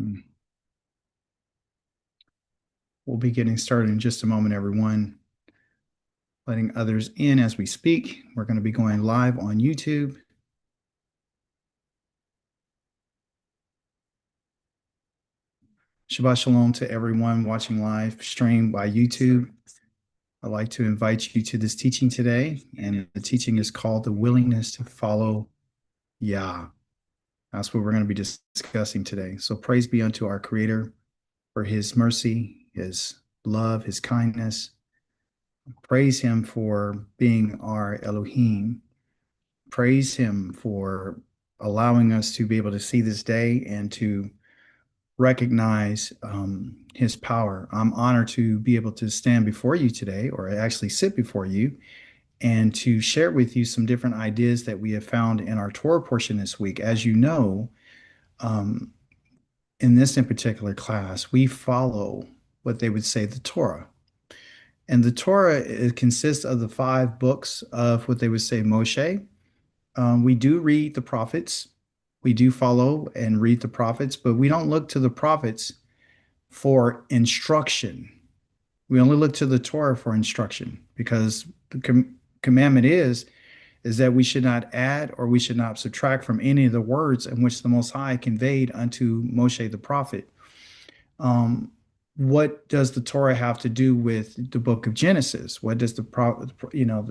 Hmm. We'll be getting started in just a moment, everyone. Letting others in as we speak. We're going to be going live on YouTube. Shabbat Shalom to everyone watching live stream by YouTube. I'd like to invite you to this teaching today, and the teaching is called The Willingness to Follow Yah. That's what we're going to be discussing today. So praise be unto our Creator for his mercy, his love, his kindness. Praise him for being our Elohim. Praise him for allowing us to be able to see this day and to recognize his power. I'm honored to be able to stand before you today, or actually sit before you, and to share with you some different ideas that we have found in our Torah portion this week. As you know, um, in this in particular class, we follow what they would say the Torah. And the Torah, it consists of the 5 books of what they would say Moshe. We do read the prophets. We do follow and read the prophets, but we don't look to the prophets for instruction. We only look to the Torah for instruction because the commandment is that we should not add or we should not subtract from any of the words in which the Most High conveyed unto Moshe the prophet. Um, what does the Torah have to do with the book of Genesis? What does the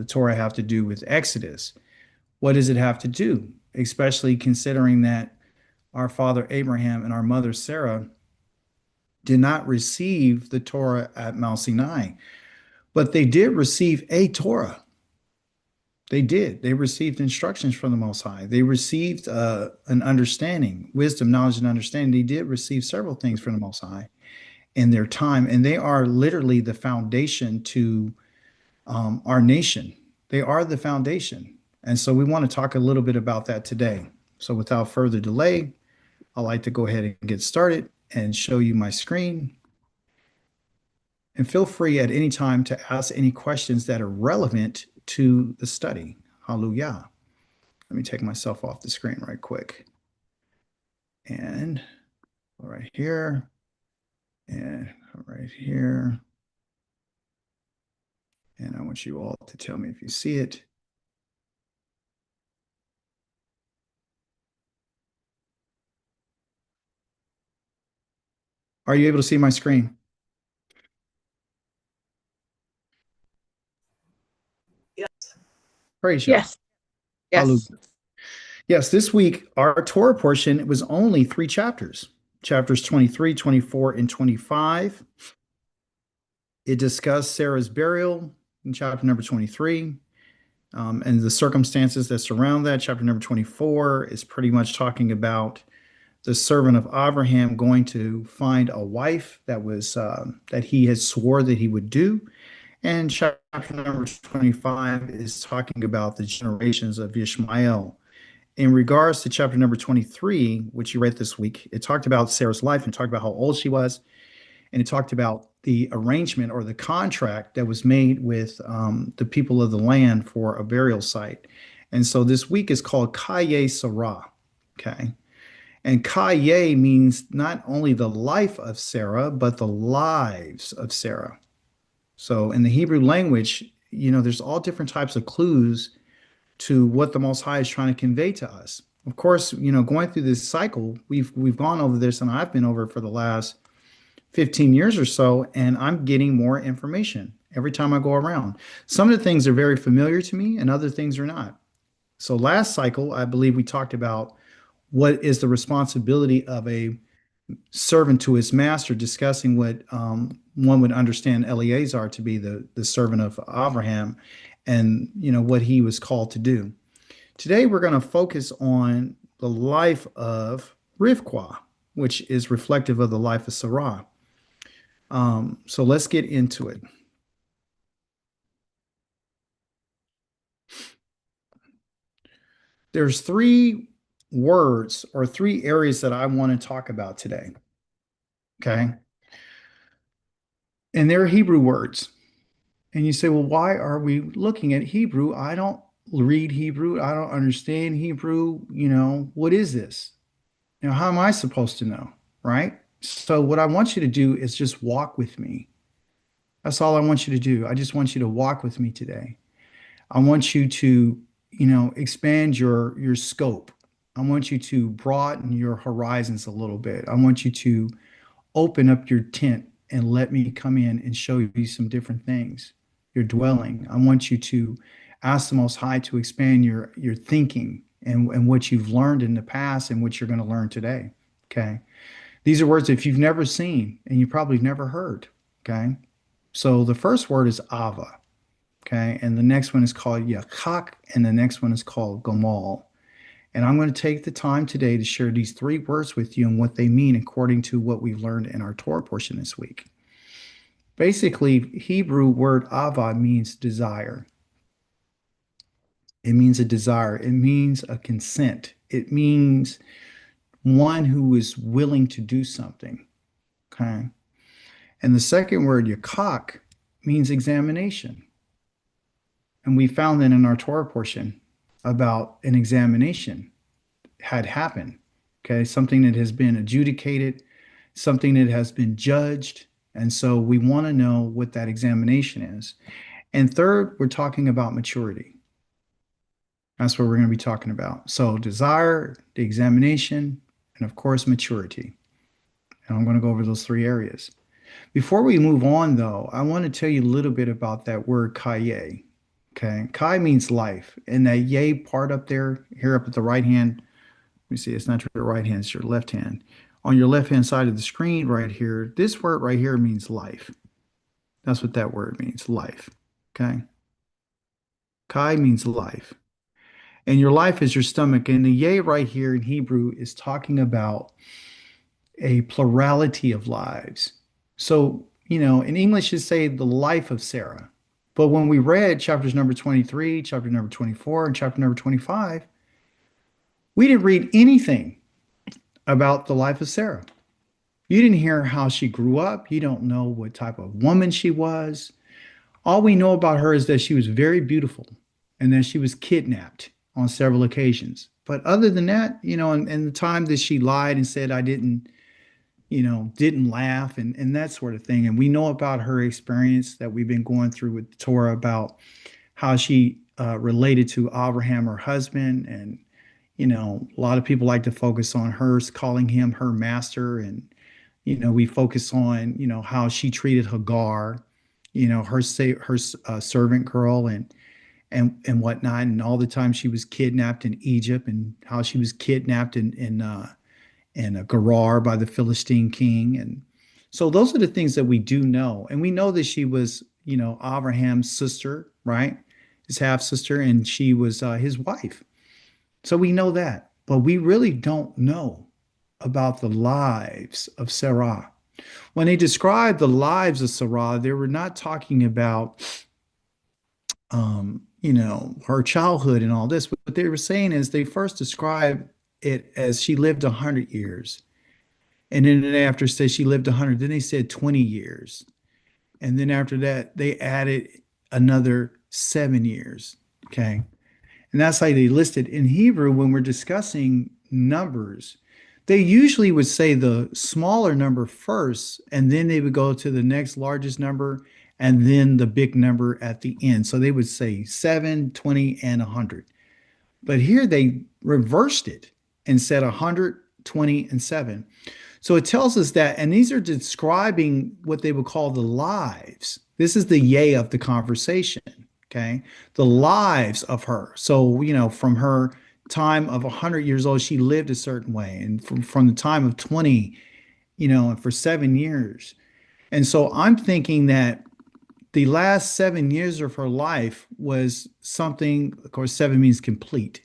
Torah have to do with Exodus? What does it have to do? Especially considering that our father Abraham and our mother Sarah did not receive the Torah at Mount Sinai, but they did receive a Torah. They did. They received instructions from the Most High. They received an understanding, wisdom, knowledge, and understanding. They did receive several things from the Most High in their time, and they are literally the foundation to our nation. They are the foundation. And so we want to talk a little bit about that today. So without further delay, I'd like to go ahead and get started and show you my screen. And feel free at any time to ask any questions that are relevant to the study. Hallelujah. Let me take myself off the screen right quick. And right here, and right here. And I want you all to tell me if you see it. Are you able to see my screen? Praise Yah. Yes. Hallelujah. Yes. Yes, this week, our Torah portion was only 3 chapters. Chapters 23, 24, and 25. It discussed Sarah's burial in chapter number 23, and the circumstances that surround that. Chapter number 24 is pretty much talking about the servant of Abraham going to find a wife that he had swore that he would do. And chapter number 25 is talking about the generations of Ishmael. In regards to chapter number 23, which you read this week, it talked about Sarah's life and talked about how old she was. And it talked about the arrangement or the contract that was made with the people of the land for a burial site. And so this week is called Kaye Sarah. Okay. And Kaye means not only the life of Sarah, but the lives of Sarah. So in the Hebrew language, there's all different types of clues to what the Most High is trying to convey to us. Of course, going through this cycle, we've gone over this, and I've been over it for the last 15 years or so, and I'm getting more information every time I go around. Some of the things are very familiar to me, and other things are not. So last cycle, I believe we talked about what is the responsibility of a servant to his master, discussing what one would understand Eleazar to be the servant of Abraham, and what he was called to do. Today, we're going to focus on the life of Rivka, which is reflective of the life of Sarah. So let's get into it. There's 3 words or 3 areas that I want to talk about today. Okay. And they're Hebrew words. And you say, well, why are we looking at Hebrew? I don't read Hebrew. I don't understand Hebrew. What is this? How am I supposed to know? right? So what I want you to do is just walk with me. That's all I want you to do. I just want you to walk with me today. I want you to, expand your scope. I want you to broaden your horizons a little bit. I want you to open up your tent and let me come in and show you some different things. Your dwelling. I want you to ask the Most High to expand your thinking and what you've learned in the past and what you're going to learn today. Okay. These are words that if you've never seen and you probably never heard. Okay. So the first word is Ava. Okay. And the next one is called Yakak, and the next one is called Gomal. And I'm going to take the time today to share these three words with you and what they mean according to what we've learned in our Torah portion this week. Basically, Hebrew word Ava means desire. It means a desire. It means a consent. It means one who is willing to do something. Okay. And the second word, Yakak, means examination. And we found that in our Torah portion about an examination had happened. Okay. Something that has been adjudicated, something that has been judged. And so we want to know what that examination is. And third, we're talking about maturity. That's what we're going to be talking about. So desire, the examination, and of course, maturity. And I'm going to go over those three areas. Before we move on, though, I want to tell you a little bit about that word kaye. Okay. Kai means life. And that yay part up there, here up at the right hand, let me see, it's not your right hand, it's your left hand. On your left hand side of the screen right here, this word right here means life. That's what that word means, life. Okay. Kai means life. And your life is your stomach. And the yay right here in Hebrew is talking about a plurality of lives. So, in English, you say the life of Sarah. But when we read chapters number 23, chapter number 24, and chapter number 25, we didn't read anything about the life of Sarah. You didn't hear how she grew up. You don't know what type of woman she was. All we know about her is that she was very beautiful and that she was kidnapped on several occasions. But other than that, in the time that she lied and said, I didn't laugh and that sort of thing. And we know about her experience that we've been going through with the Torah about how she related to Abraham, her husband. And, a lot of people like to focus on her calling him her master. And, we focus on, how she treated Hagar, her servant girl and whatnot. And all the time she was kidnapped in Egypt and how she was kidnapped in a Gerar by the Philistine king. And so those are the things that we do know. And we know that she was, Abraham's sister, right? His half sister, and she was his wife. So we know that. But we really don't know about the lives of Sarah. When they describe the lives of Sarah, they were not talking about, her childhood and all this. What they were saying is they first described it as she lived 100 years. And then after say she lived 100, then they said 20 years. And then after that, they added another 7 years. Okay. And that's how they listed in Hebrew when we're discussing numbers. They usually would say the smaller number first, and then they would go to the next largest number, and then the big number at the end. So they would say 7, 20, and 100. But here they reversed it and said 100, 20, and 7. So it tells us that, and these are describing what they would call the lives. This is the yay of the conversation, okay? The lives of her. So, from her time of 100 years old, she lived a certain way. And from the time of 20, and for 7 years. And so I'm thinking that the last 7 years of her life was something, of course, 7 means complete.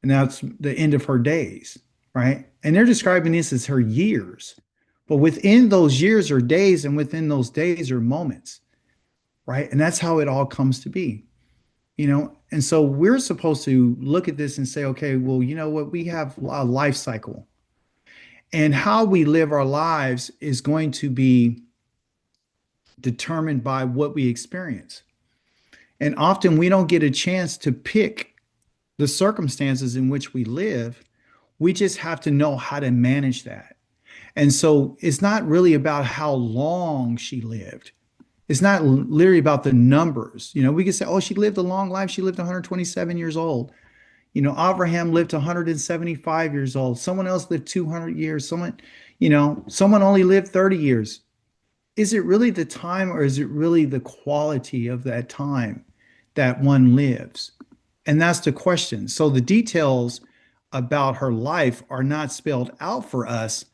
And that's the end of her days, right? And they're describing this as her years. But within those years are days, and within those days are moments, right? And that's how it all comes to be, And so we're supposed to look at this and say, okay, well, you know what? We have a life cycle. And how we live our lives is going to be determined by what we experience. And often we don't get a chance to pick the circumstances in which we live We just have to know how to manage that. And so it's not really about how long she lived. It's not literally about the numbers. We could say, oh, she lived a long life. She lived 127 years old. Abraham lived 175 years old. Someone else lived 200 years. Someone only lived 30 years. Is it really the time, or is it really the quality of that time that one lives? And that's the question. So the details about her life are not spelled out for us,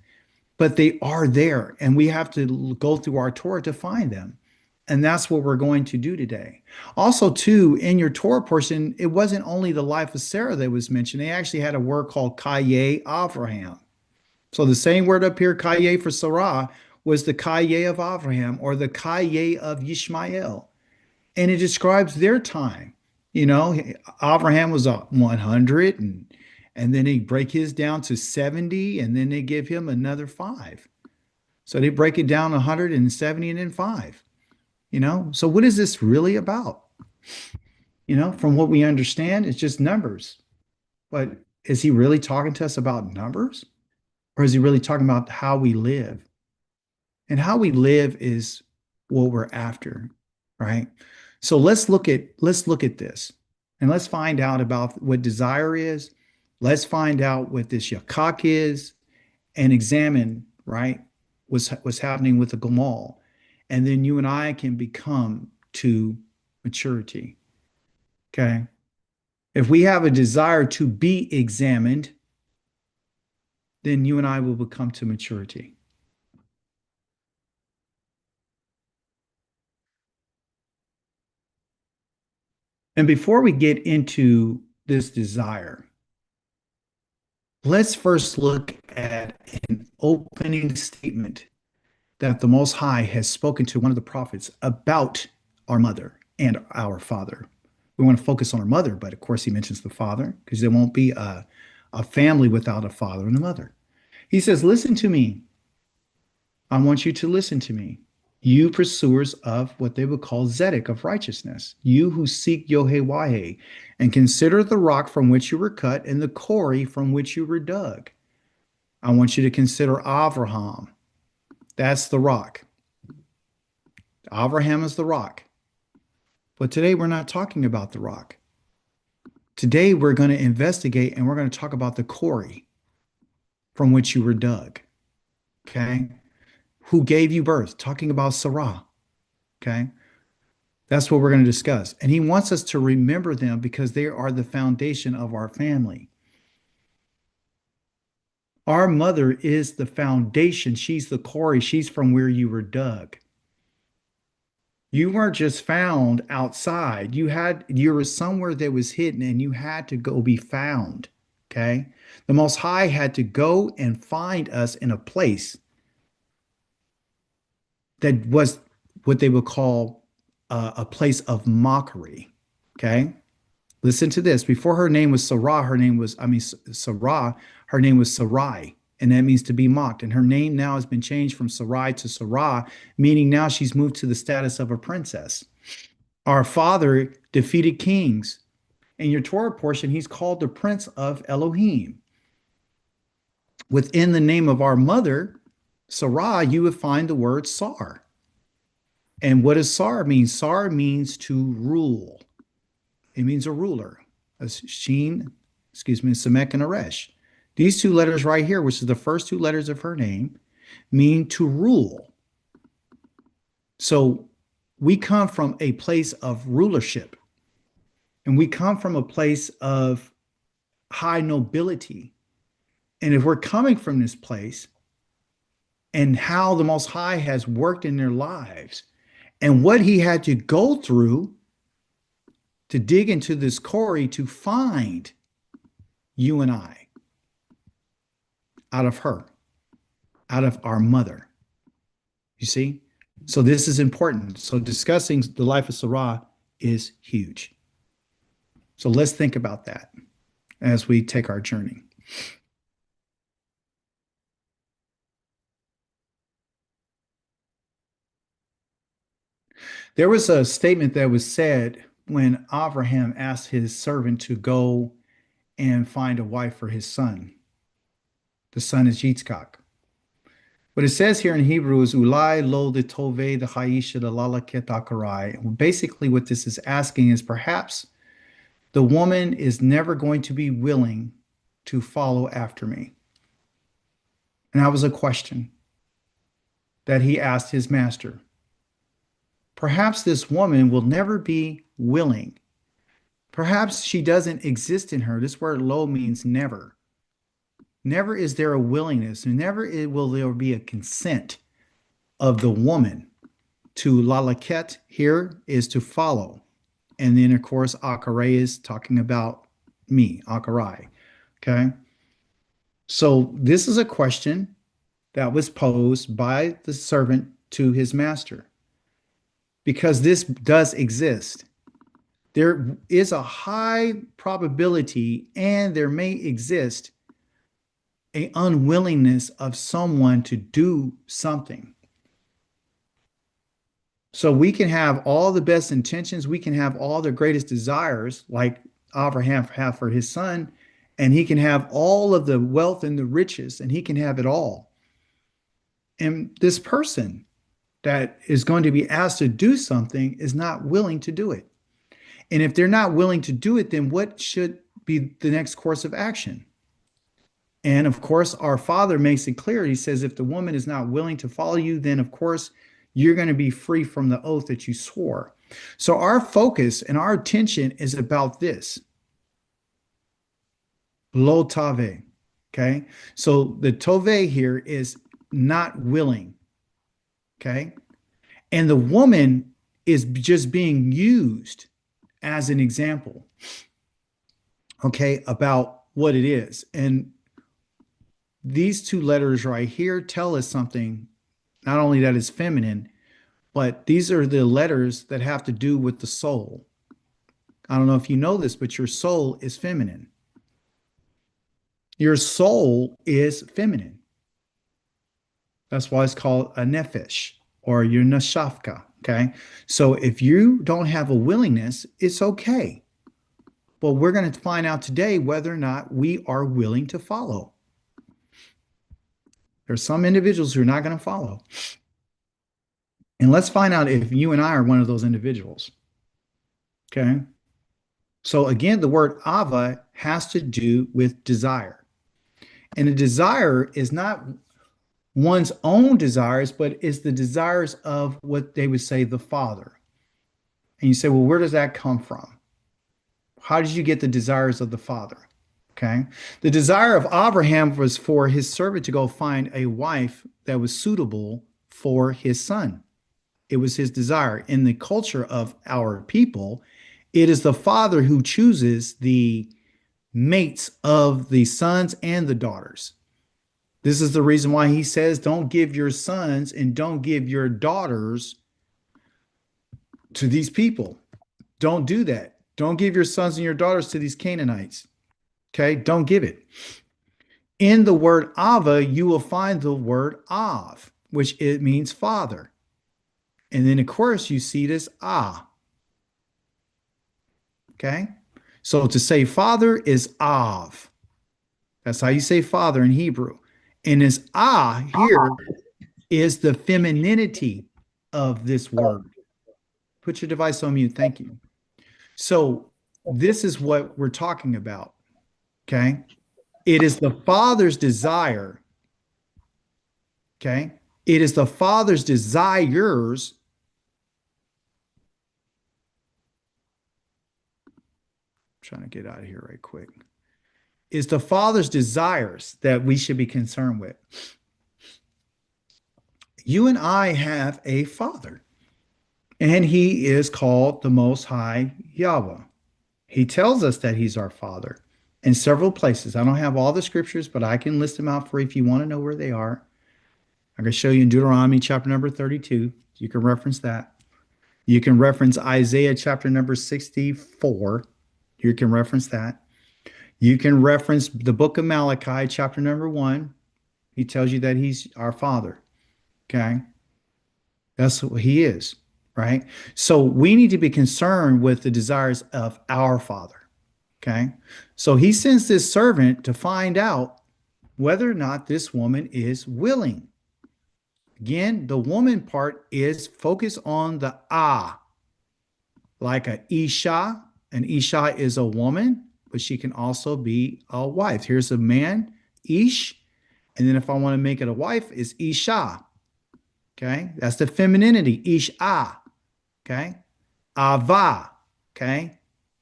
but they are there. And we have to go through our Torah to find them. And that's what we're going to do today. Also, too, in your Torah portion, it wasn't only the life of Sarah that was mentioned. They actually had a word called Kaye Avraham. So the same word up here, Kaye for Sarah, was the Kaye of Avraham, or the Kaye of Yishmael. And it describes their time. Abraham was 100, and then they break his down to 70, and then they give him another 5. So they break it down 170 and then 5. So what is this really about? From what we understand, it's just numbers. But is he really talking to us about numbers? Or is he really talking about how we live? And how we live is what we're after, right? So let's look at this, and let's find out about what desire is. Let's find out what this yakak is, and examine, right, what's happening with the gamal. And then you and I can become to maturity. Okay. If we have a desire to be examined, then you and I will become to maturity. And before we get into this desire, let's first look at an opening statement that the Most High has spoken to one of the prophets about our mother and our father. We want to focus on our mother, but of course he mentions the father, because there won't be a family without a father and a mother. He says, listen to me. I want you to listen to me. You pursuers of what they would call Zedek, of righteousness. You who seek Yohewah, and consider the rock from which you were cut and the quarry from which you were dug. I want you to consider Avraham. That's the rock. Avraham is the rock. But today we're not talking about the rock. Today we're going to investigate, and we're going to talk about the quarry from which you were dug. Okay? Who gave you birth? Talking about Sarah. Okay? That's what we're going to discuss. And he wants us to remember them because they are the foundation of our family. Our mother is the foundation. She's the quarry. She's from where you were dug. You weren't just found outside. You were somewhere that was hidden, and you had to go be found. Okay? The Most High had to go and find us in a place that was what they would call a place of mockery. Okay? Listen to this. Before her name was Sarah, Sarah, her name was Sarai, and that means to be mocked. And her name now has been changed from Sarai to Sarah, meaning now she's moved to the status of a princess. Our father defeated kings. In your Torah portion, he's called the Prince of Elohim. Within the name of our mother, Sarah, you would find the word Sar. And what does Sar mean? Sar means to rule. It means a ruler. A Sheen, Samek and a Resh. These two letters right here, which is the first two letters of her name, mean to rule. So we come from a place of rulership, and we come from a place of high nobility. And if we're coming from this place, and how the Most High has worked in their lives, and what he had to go through to dig into this quarry to find you and I out of her, out of our mother. You see? So this is important. So discussing the life of Sarah is huge. So let's think about that as we take our journey. There was a statement that was said when Abraham asked his servant to go and find a wife for his son. The son is Yitzchak. What it says here in Hebrew is Ulai lo de tove de haisha de lalaket akarai. Basically, what this is asking is perhaps the woman is never going to be willing to follow after me. And that was a question that he asked his master. Perhaps this woman will never be willing. Perhaps she doesn't exist in her. This word lo means never. Never is there a willingness, and never will there be a consent of the woman to lalaket here is to follow. And then, of course, akare is talking about me, akarai. Okay. So this is a question that was posed by the servant to his master because this does exist. There is a high probability and there may exist an unwillingness of someone to do something. So we can have all the best intentions, we can have all the greatest desires, like Abraham had for his son, and he can have all of the wealth and the riches, and he can have it all. And this person that is going to be asked to do something is not willing to do it. And if they're not willing to do it, then what should be the next course of action? And of course, our Father makes it clear. He says, if the woman is not willing to follow you, then of course, you're going to be free from the oath that you swore. So our focus and our attention is about this. Lo tave. Okay. So the tove here is not willing. Okay. And the woman is just being used as an example. Okay. About what it is. And these two letters right here tell us something, not only that it's feminine, but these are the letters that have to do with the soul. I don't know if you know this, but your soul is feminine. Your soul is feminine. That's why it's called a nefesh or your nashafka. Okay. So if you don't have a willingness, it's okay. But we're going to find out today whether or not we are willing to follow. There's some individuals who are not going to follow. And let's find out if you and I are one of those individuals. Okay. So again, the word ava has to do with desire. And a desire is not one's own desires, but is the desires of what they would say the Father. And you say, well, where does that come from? How did you get the desires of the Father? Okay. The desire of Abraham was for his servant to go find a wife that was suitable for his son. It was his desire. In the culture of our people, it is the father who chooses the mates of the sons and the daughters. This is the reason why he says, don't give your sons and don't give your daughters to these people. Don't do that. Don't give your sons and your daughters to these Canaanites. Okay, don't give it. In the word Ava, you will find the word Av, which it means father. And then, of course, you see this Ah. Okay, so to say father is Av. That's how you say father in Hebrew. And this Ah here is the femininity of this word. Put your device on mute. Thank you. So this is what we're talking about. Okay. It is the Father's desire. Okay. It is the Father's desires. I'm trying to get out of here right quick. It's the Father's desires that we should be concerned with. You and I have a Father, and he is called the Most High Yahweh. He tells us that he's our Father in several places. I don't have all the scriptures, but I can list them out for you if you want to know where they are. I can show you in Deuteronomy chapter number 32. You can reference that. You can reference Isaiah chapter number 64. You can reference that. You can reference the book of Malachi chapter number 1. He tells you that he's our Father. Okay. That's what he is, right? So we need to be concerned with the desires of our Father. Okay. So he sends this servant to find out whether or not this woman is willing. Again, the woman part is focus on the ah, like a isha. An isha is a woman, but she can also be a wife. Here's a man, ish, and then if I want to make it a wife, is isha. Okay, that's the femininity, isha. Okay, ava. Okay,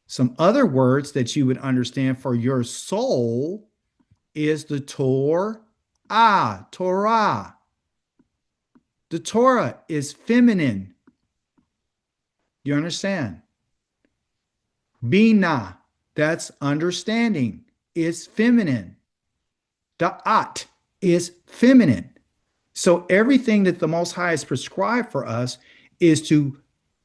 some other words that you would understand for your soul is the Torah. The Torah is feminine. You understand? Bina, that's understanding, is feminine. Da'at is feminine. So everything that the Most High has prescribed for us is to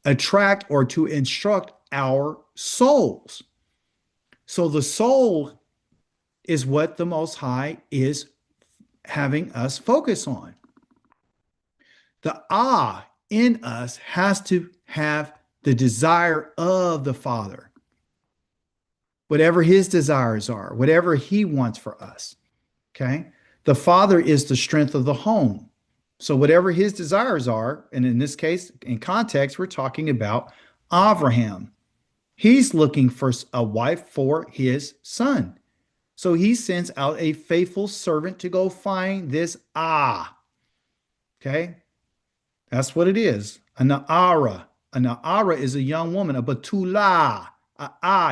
attract or to instruct our souls. So the soul is what the Most High is having us focus on. The ah in us has to have the desire of the Father, whatever his desires are, whatever he wants for us. Okay. The Father is the strength of the home. So whatever his desires are, and in this case, in context, we're talking about Abraham. He's looking for a wife for his son. So he sends out a faithful servant to go find this Okay. That's what it is. A na'ara. A na'ara is a young woman, a batula.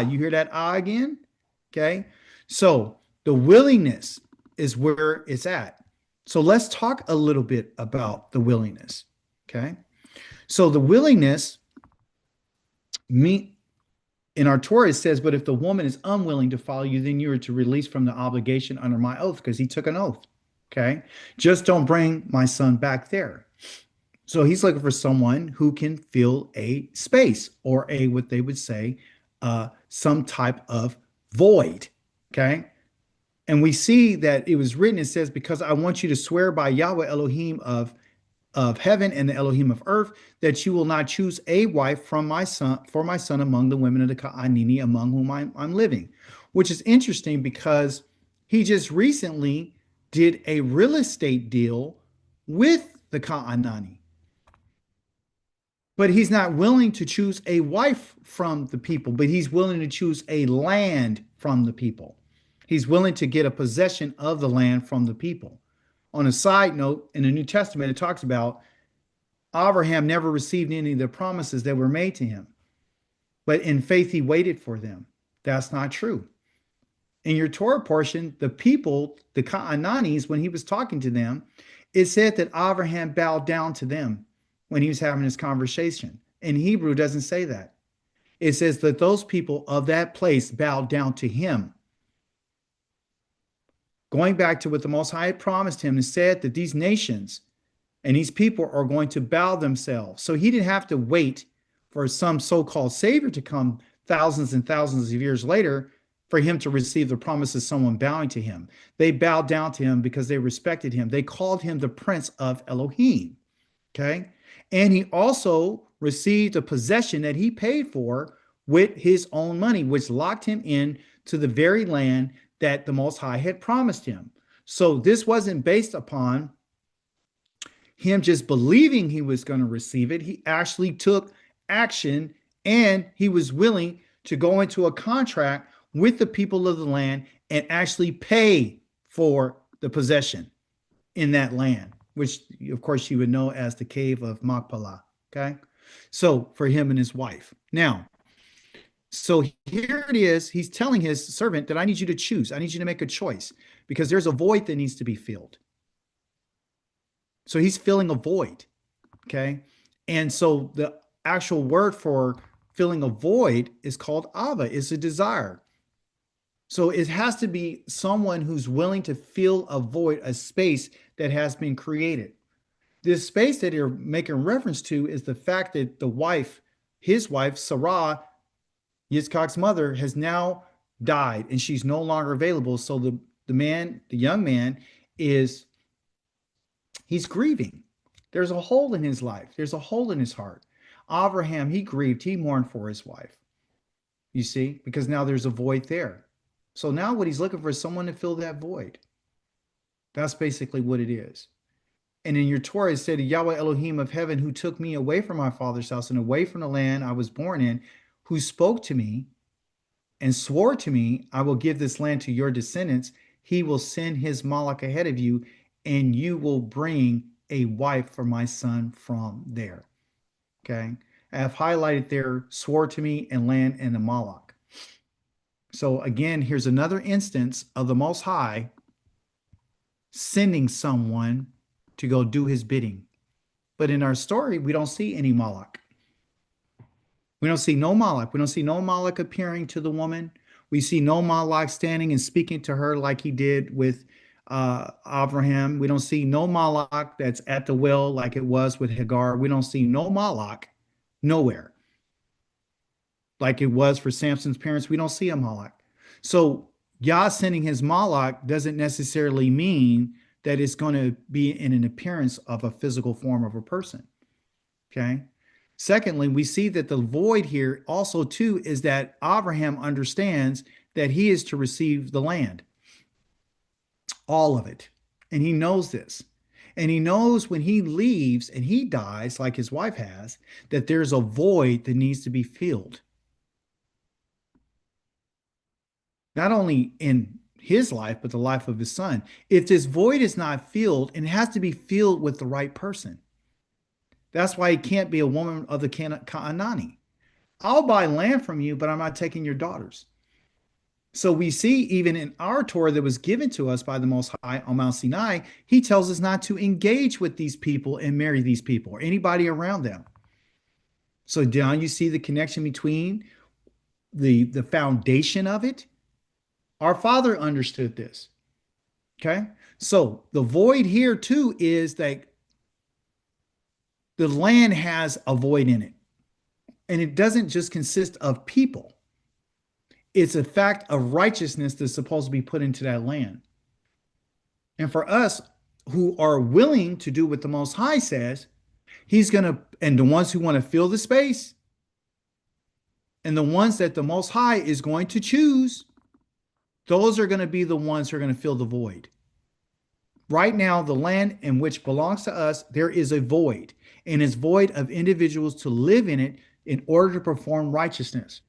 You hear that again? Okay. So the willingness is where it's at. So let's talk a little bit about the willingness. Okay. So the willingness, in our Torah, it says, but if the woman is unwilling to follow you, then you are to release from the obligation under my oath, because he took an oath. Okay. Just don't bring my son back there. So he's looking for someone who can fill a space or what they would say, some type of void. Okay. And we see that it was written, it says, because I want you to swear by Yahweh Elohim of heaven and the Elohim of earth, that you will not choose a wife from my son for my son among the women of the Ka'anini among whom I'm living, which is interesting because he just recently did a real estate deal with the Ka'anani. But he's not willing to choose a wife from the people, but he's willing to choose a land from the people. He's willing to get a possession of the land from the people. On a side note, in the New Testament, it talks about Abraham never received any of the promises that were made to him, but in faith, he waited for them. That's not true. In your Torah portion, the people, the Ka'ananis, when he was talking to them, it said that Abraham bowed down to them when he was having this conversation. In Hebrew, it doesn't say that. It says that those people of that place bowed down to him. Going back to what the Most High had promised him and said that these nations and these people are going to bow themselves. So he didn't have to wait for some so-called savior to come thousands and thousands of years later for him to receive the promise of someone bowing to him. They bowed down to him because they respected him. They called him the Prince of Elohim. Okay. And he also received a possession that he paid for with his own money, which locked him in to the very land that the Most High had promised him. So this wasn't based upon him just believing he was going to receive it. He actually took action, and he was willing to go into a contract with the people of the land and actually pay for the possession in that land, which of course you would know as the cave of Machpelah. Okay. So for him and his wife. Now, so here it is. He's telling his servant that I need you to choose. I need you to make a choice because there's a void that needs to be filled. So he's filling a void. Okay. And so the actual word for filling a void is called Ava, is a desire. So it has to be someone who's willing to fill a void, a space that has been created. This space that you're making reference to is the fact that the wife, his wife, Sarah, Yitzchak's mother, has now died and she's no longer available. So the young man he's grieving. There's a hole in his life. There's a hole in his heart. Abraham, he grieved, he mourned for his wife. You see, because now there's a void there. So now what he's looking for is someone to fill that void. That's basically what it is. And in your Torah, it said, Yahweh Elohim of heaven, who took me away from my father's house and away from the land I was born in, who spoke to me and swore to me, I will give this land to your descendants. He will send his Malach ahead of you, and you will bring a wife for my son from there. Okay. I have highlighted there, swore to me and land and the Malach. So again, here's another instance of the Most High sending someone to go do his bidding. But in our story, we don't see any Malach. We don't see no Malach. We don't see no Malach appearing to the woman. We see no Malach standing and speaking to her like he did with Abraham. We don't see no Malach that's at the well like it was with Hagar. We don't see no Malach nowhere like it was for Samson's parents. We don't see a Malach. So Yah sending his Malach doesn't necessarily mean that it's going to be in an appearance of a physical form of a person. Okay. Secondly, we see that the void here also too is that Abraham understands that he is to receive the land, all of it. And he knows this. And he knows when he leaves and he dies, like his wife has, that there's a void that needs to be filled. Not only in his life, but the life of his son. If this void is not filled, it has to be filled with the right person. That's why it can't be a woman of the Canaanite. I'll buy land from you, but I'm not taking your daughters. So we see even in our Torah that was given to us by the Most High on Mount Sinai, he tells us not to engage with these people and marry these people or anybody around them. So now you see the connection between the foundation of it. Our father understood this. Okay. So the void here too is that the land has a void in it. And it doesn't just consist of people. It's a fact of righteousness that's supposed to be put into that land. And for us who are willing to do what the Most High says, he's going to, and the ones who want to fill the space, and the ones that the Most High is going to choose, those are going to be the ones who are going to fill the void. Right now, the land in which belongs to us, there is a void, and it's void of individuals to live in it in order to perform righteousness.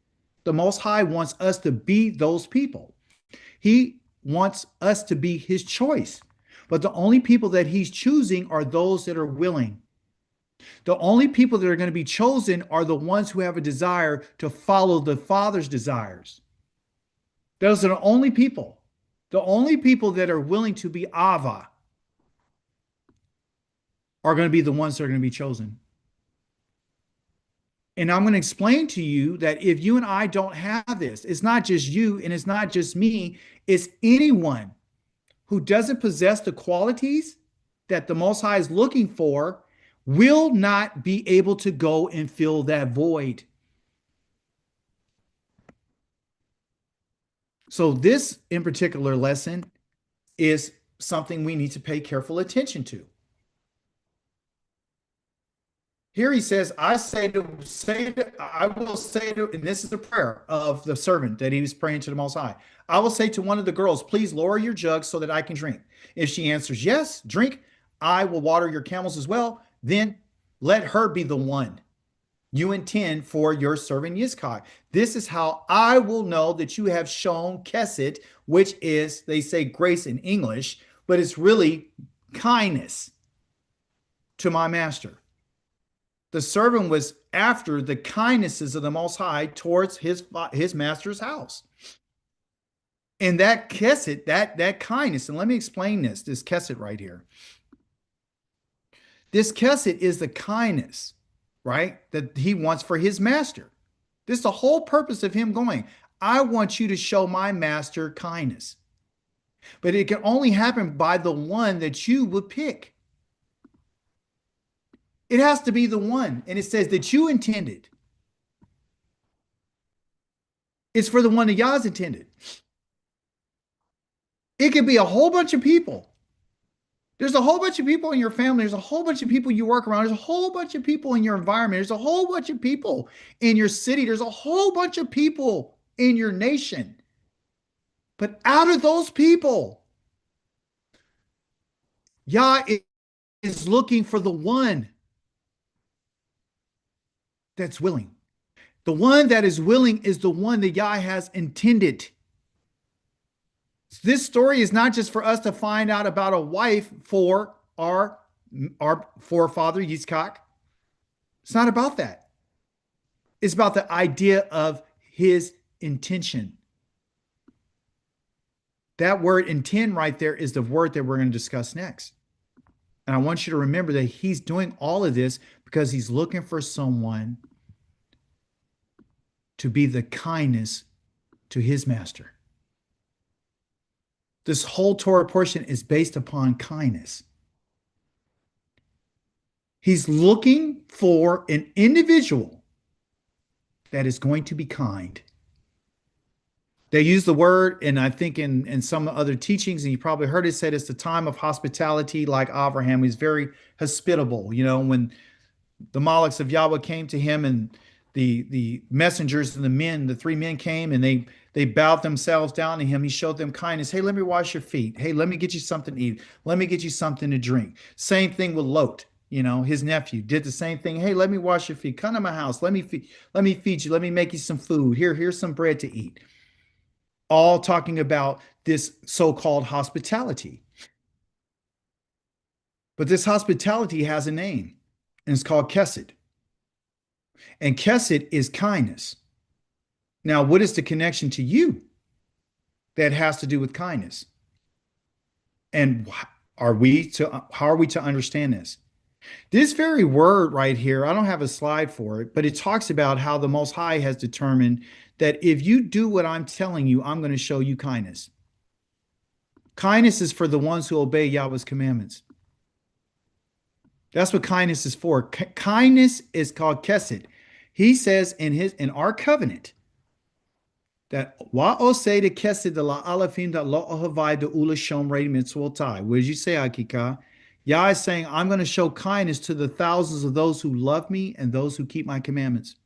The Most High wants us to be those people. He wants us to be his choice. But the only people that he's choosing are those that are willing. The only people that are going to be chosen are the ones who have a desire to follow the Father's desires. Those are the only people. The only people that are willing to be Ava are going to be the ones that are going to be chosen. And I'm going to explain to you that if you and I don't have this, it's not just you and it's not just me, it's anyone who doesn't possess the qualities that the Most High is looking for will not be able to go and fill that void. So this in particular lesson is something we need to pay careful attention to. Here he says, I will say to, and this is the prayer of the servant that he was praying to the Most High. I will say to one of the girls, please lower your jug so that I can drink. If she answers yes, drink. I will water your camels as well. Then let her be the one you intend for your servant Yitzchak. This is how I will know that you have shown kesed, which is, they say grace in English, but it's really kindness to my master. The servant was after the kindnesses of the Most High towards his master's house. And that kesed, that kindness, and let me explain this kesed right here. This kesed is the kindness, right, that he wants for his master. This is the whole purpose of him going. I want you to show my master kindness. But it can only happen by the one that you would pick. It has to be the one. And it says that you intended. It's for the one that Yah's intended. It could be a whole bunch of people. There's a whole bunch of people in your family. There's a whole bunch of people you work around. There's a whole bunch of people in your environment. There's a whole bunch of people in your city. There's a whole bunch of people in your nation. But out of those people, Yah is looking for the one that's willing. The one that is willing is the one that Yah has intended. This story is not just for us to find out about a wife for our forefather Yitzchak. It's not about that. It's about the idea of his intention. That word intend right there is the word that we're going to discuss next. And I want you to remember that he's doing all of this because he's looking for someone to be the kindness to his master. This whole Torah portion is based upon kindness. He's looking for an individual that is going to be kind. They use the word, and I think in some other teachings, and you probably heard it said, it's the time of hospitality, like Abraham. He's very hospitable. You know, when the Malaks of Yahweh came to him, and the messengers and the men, the three men came, and they bowed themselves down to him. He showed them kindness. Hey, let me wash your feet. Hey, let me get you something to eat. Let me get you something to drink. Same thing with Lot. You know, his nephew did the same thing. Hey, let me wash your feet. Come to my house. Let me feed you. Let me make you some food. Here's some bread to eat. All talking about this so-called hospitality. But this hospitality has a name, and it's called Kesed. And Kesed is kindness. Now, what is the connection to you that has to do with kindness? And how are we to understand this? This very word right here, I don't have a slide for it, but it talks about how the Most High has determined that if you do what I'm telling you, I'm going to show you kindness. Kindness is for the ones who obey Yahweh's commandments. That's what kindness is for. Kindness is called Kesed. He says in our covenant that wa'osei de Kesed de la alafim da lo ohavai de ula shomrei mitzvotai. What did you say, Akika? Yah is saying, I'm going to show kindness to the thousands of those who love me and those who keep my commandments.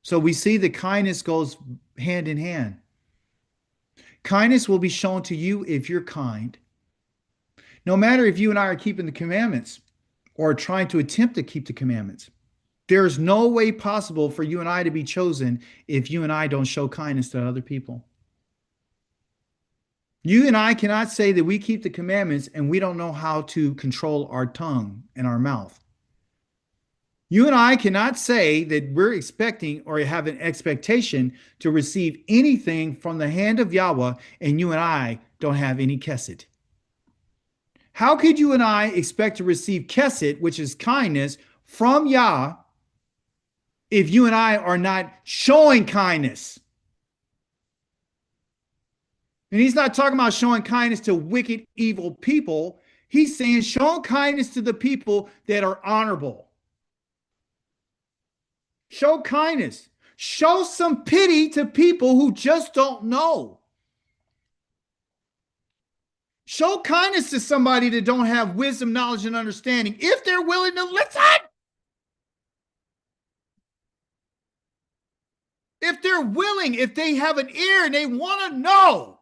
So we see that kindness goes hand in hand. Kindness will be shown to you if you're kind. No matter if you and I are keeping the commandments or trying to attempt to keep the commandments, there's no way possible for you and I to be chosen if you and I don't show kindness to other people. You and I cannot say that we keep the commandments and we don't know how to control our tongue and our mouth. You and I cannot say that we're expecting or have an expectation to receive anything from the hand of Yahweh, and you and I don't have any kesed. How could you and I expect to receive kesed, which is kindness, from Yah if you and I are not showing kindness? And he's not talking about showing kindness to wicked, evil people. He's saying showing kindness to the people that are honorable. Show kindness. Show some pity to people who just don't know. Show kindness to somebody that don't have wisdom, knowledge, and understanding if they're willing to listen. If they're willing, if they have an ear and they want to know,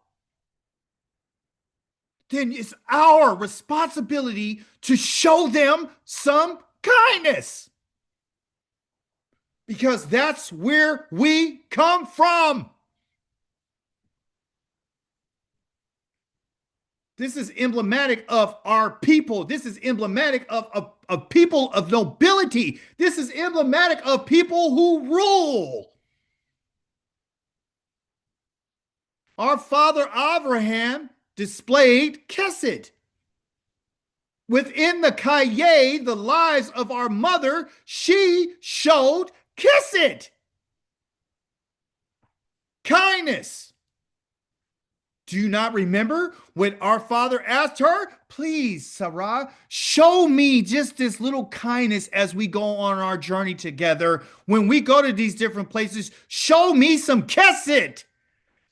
then it's our responsibility to show them some kindness. Because that's where we come from. This is emblematic of our people. This is emblematic of people of nobility. This is emblematic of people who rule. Our father Abraham displayed Kesed. Within the Kaye, the lives of our mother, she showed Kesed. Kindness. Do you not remember when our father asked her, please, Sarah, show me just this little kindness as we go on our journey together. When we go to these different places, show me some kesed.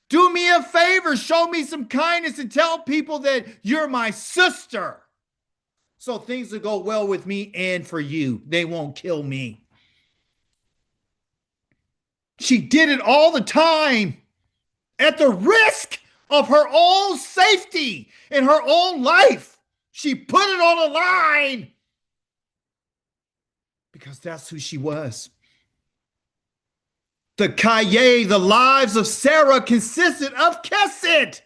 Do me a favor, show me some kindness and tell people that you're my sister. So things will go well with me and for you. They won't kill me. She did it all the time at the risk of her own safety and her own life. She put it on the line because that's who she was. The Kaye, the lives of Sarah consisted of Kesed.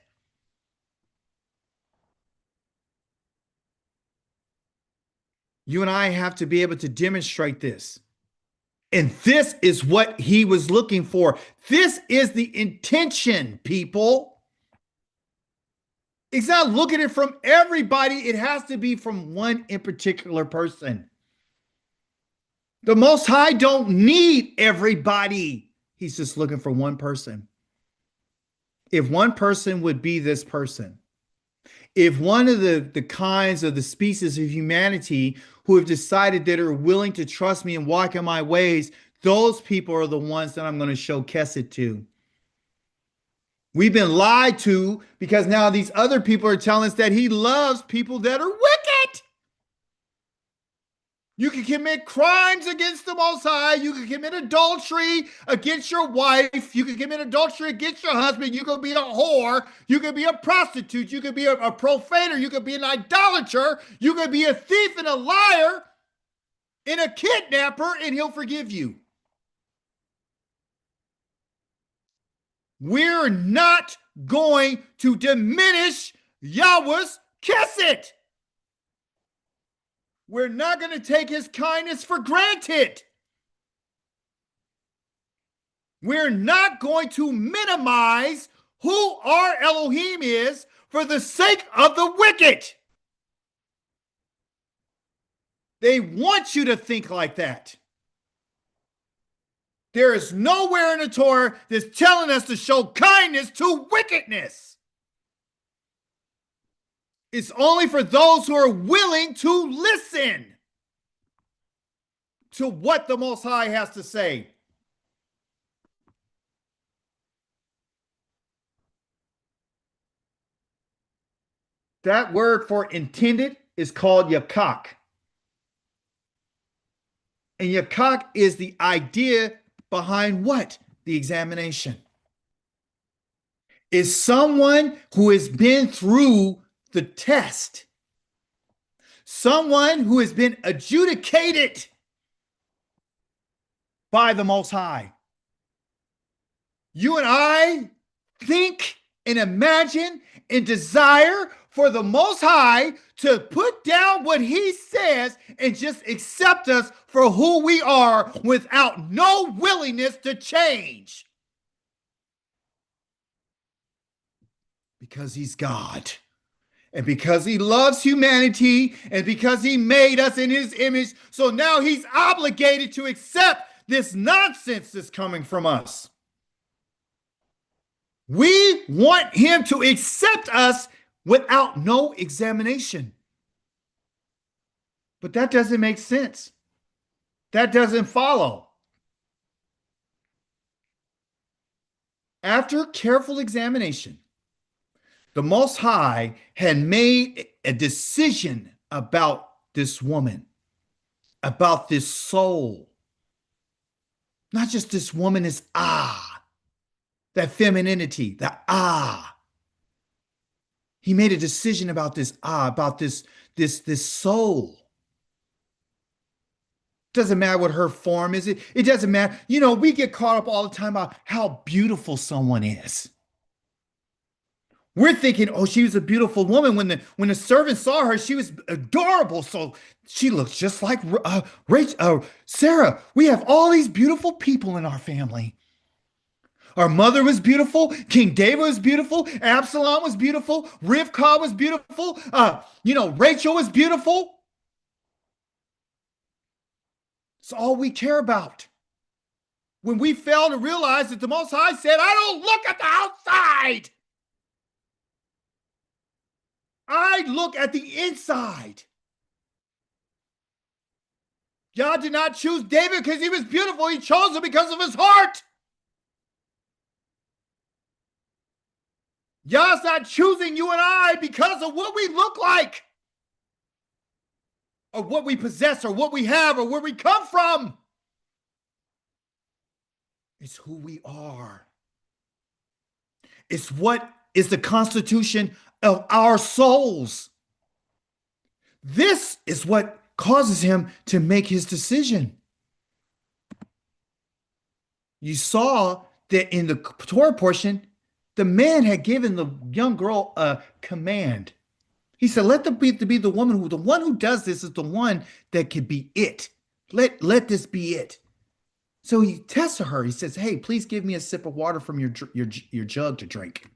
You and I have to be able to demonstrate this. And this is what he was looking for. This is the intention, people. He's not looking at it from everybody. It has to be from one in particular person. The Most High don't need everybody. He's just looking for one person. If one person would be this person, if one of the kinds of the species of humanity who have decided that are willing to trust me and walk in my ways, those people are the ones that I'm going to show Kesed to. We've been lied to because now these other people are telling us that he loves people that are wicked. You can commit crimes against the Most High. You can commit adultery against your wife. You can commit adultery against your husband. You can be a whore. You can be a prostitute. You can be a profaner. You can be an idolater. You can be a thief and a liar and a kidnapper, and he'll forgive you. We're not going to diminish Yahweh's Kesed. We're not going to take his kindness for granted. We're not going to minimize who our Elohim is for the sake of the wicked. They want you to think like that. There is nowhere in the Torah that's telling us to show kindness to wickedness. It's only for those who are willing to listen to what the Most High has to say. That word for intended is called yakak. And yakak is the idea behind what? The examination. Is someone who has been through the test. Someone who has been adjudicated by the Most High. You and I think and imagine and desire for the Most High to put down what he says and just accept us for who we are without no willingness to change. Because he's God. And because he loves humanity and because he made us in his image, so now he's obligated to accept this nonsense that's coming from us. We want him to accept us without no examination. But that doesn't make sense. That doesn't follow. After careful examination, the Most High had made a decision about this woman, about this soul. Not just this woman is that femininity, the He made a decision about this about this soul. Doesn't matter what her form is. It doesn't matter. You know, we get caught up all the time about how beautiful someone is. We're thinking, oh, she was a beautiful woman. When the servant saw her, she was adorable. So she looks just like Sarah. We have all these beautiful people in our family. Our mother was beautiful. King David was beautiful. Absalom was beautiful. Rivkah was beautiful. Rachel was beautiful. It's all we care about. When we fail to realize that the Most High said, I don't look at the outside. I look at the inside. God did not choose David because he was beautiful. He chose him because of his heart. God's not choosing you and I because of what we look like, or what we possess, or what we have, or where we come from. It's who we are. It's what is the constitution of our souls. This is what causes him to make his decision. You saw that in the Torah portion, the man had given the young girl a command. He said, let the be the woman who, the one who does this is the one that could be it. Let this be it. So he tests her. He says, hey, please give me a sip of water from your jug to drink.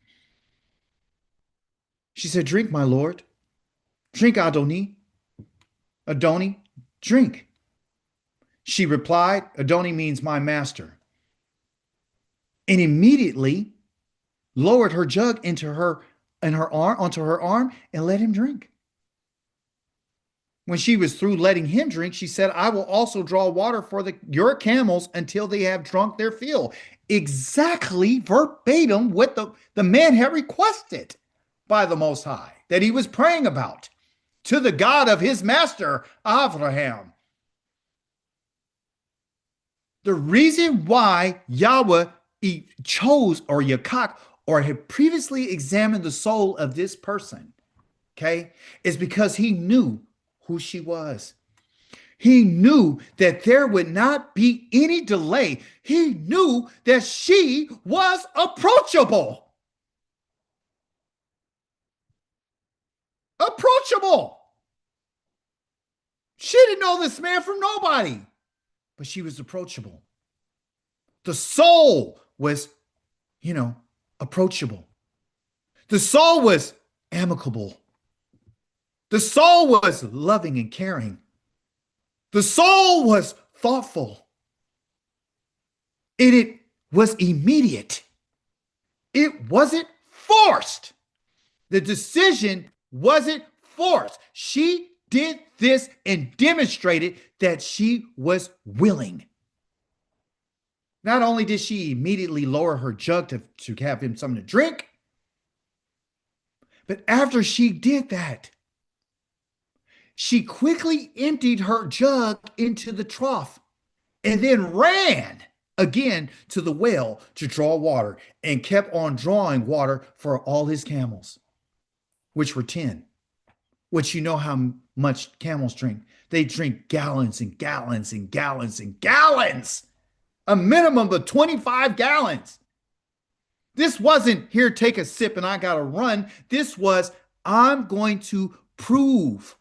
She said, drink, my lord. Drink, Adoni. Adoni, drink. She replied, Adoni means my master. And immediately lowered her jug onto her arm and let him drink. When she was through letting him drink, she said, I will also draw water for your camels until they have drunk their fill. Exactly verbatim what the man had requested by the Most High, that he was praying about to the God of his master, Abraham. The reason why Yahweh chose, or Yakak, or had previously examined the soul of this person, okay, is because he knew who she was. He knew that there would not be any delay. He knew that she was approachable. Approachable. She didn't know this man from nobody, but she was approachable. The soul was, approachable. The soul was amicable. The soul was loving and caring. The soul was thoughtful. And it was immediate. It wasn't forced. The decision wasn't forced. She did this and demonstrated that she was willing. Not only did she immediately lower her jug to have him something to drink, but after she did that, she quickly emptied her jug into the trough and then ran again to the well to draw water and kept on drawing water for all his camels, which were 10, which you know how much camels drink. They drink gallons and gallons and gallons and gallons, a minimum of 25 gallons. This wasn't here, take a sip and I got to run. This was, I'm going to prove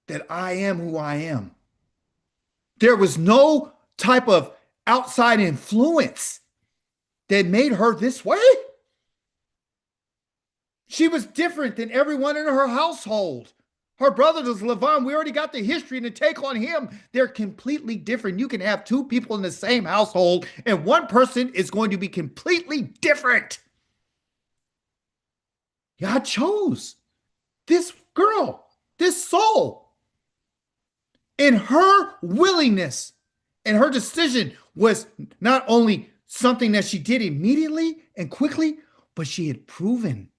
that I am who I am. There was no type of outside influence that made her this way. She was different than everyone in her household. Her brother was Lavan. We already got the history and the take on him. They're completely different. You can have two people in the same household and one person is going to be completely different. God chose this girl, this soul. And her willingness and her decision was not only something that she did immediately and quickly, but she had proven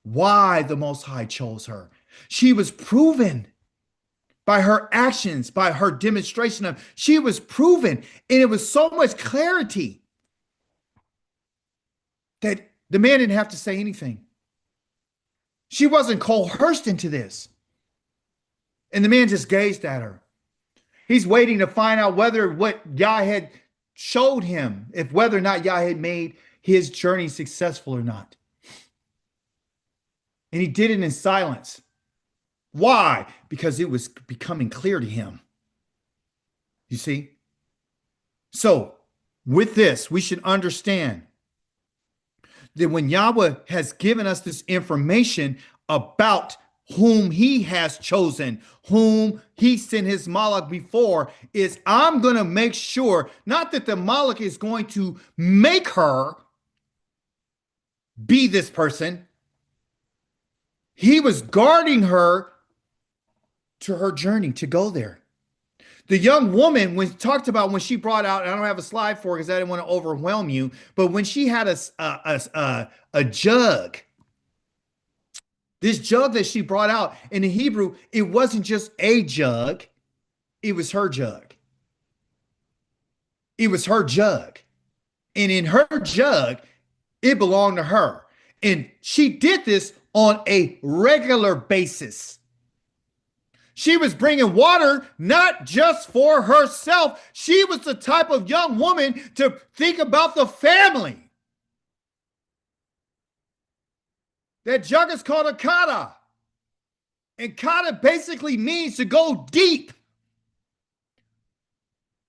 why the Most High chose her. She was proven by her actions, by her demonstration of, she was proven. And it was so much clarity that the man didn't have to say anything. She wasn't coerced into this. And the man just gazed at her. He's waiting to find out whether what Yah had showed him, if whether or not Yah had made his journey successful or not. And he did it in silence. Why? Because it was becoming clear to him. You see? So, with this, we should understand that when Yahweh has given us this information about whom he has chosen, whom he sent his Malach before, is I'm going to make sure, not that the Malach is going to make her be this person. He was guarding her to her journey to go there. The young woman, when talked about when she brought out, I don't have a slide for it because I didn't want to overwhelm you, but when she had a jug, this jug that she brought out in the Hebrew, it wasn't just a jug, it was her jug. It was her jug. And in her jug, it belonged to her. And she did this on a regular basis. She was bringing water not just for herself. She was the type of young woman to think about the family. That jug is called a kata. And kata basically means to go deep.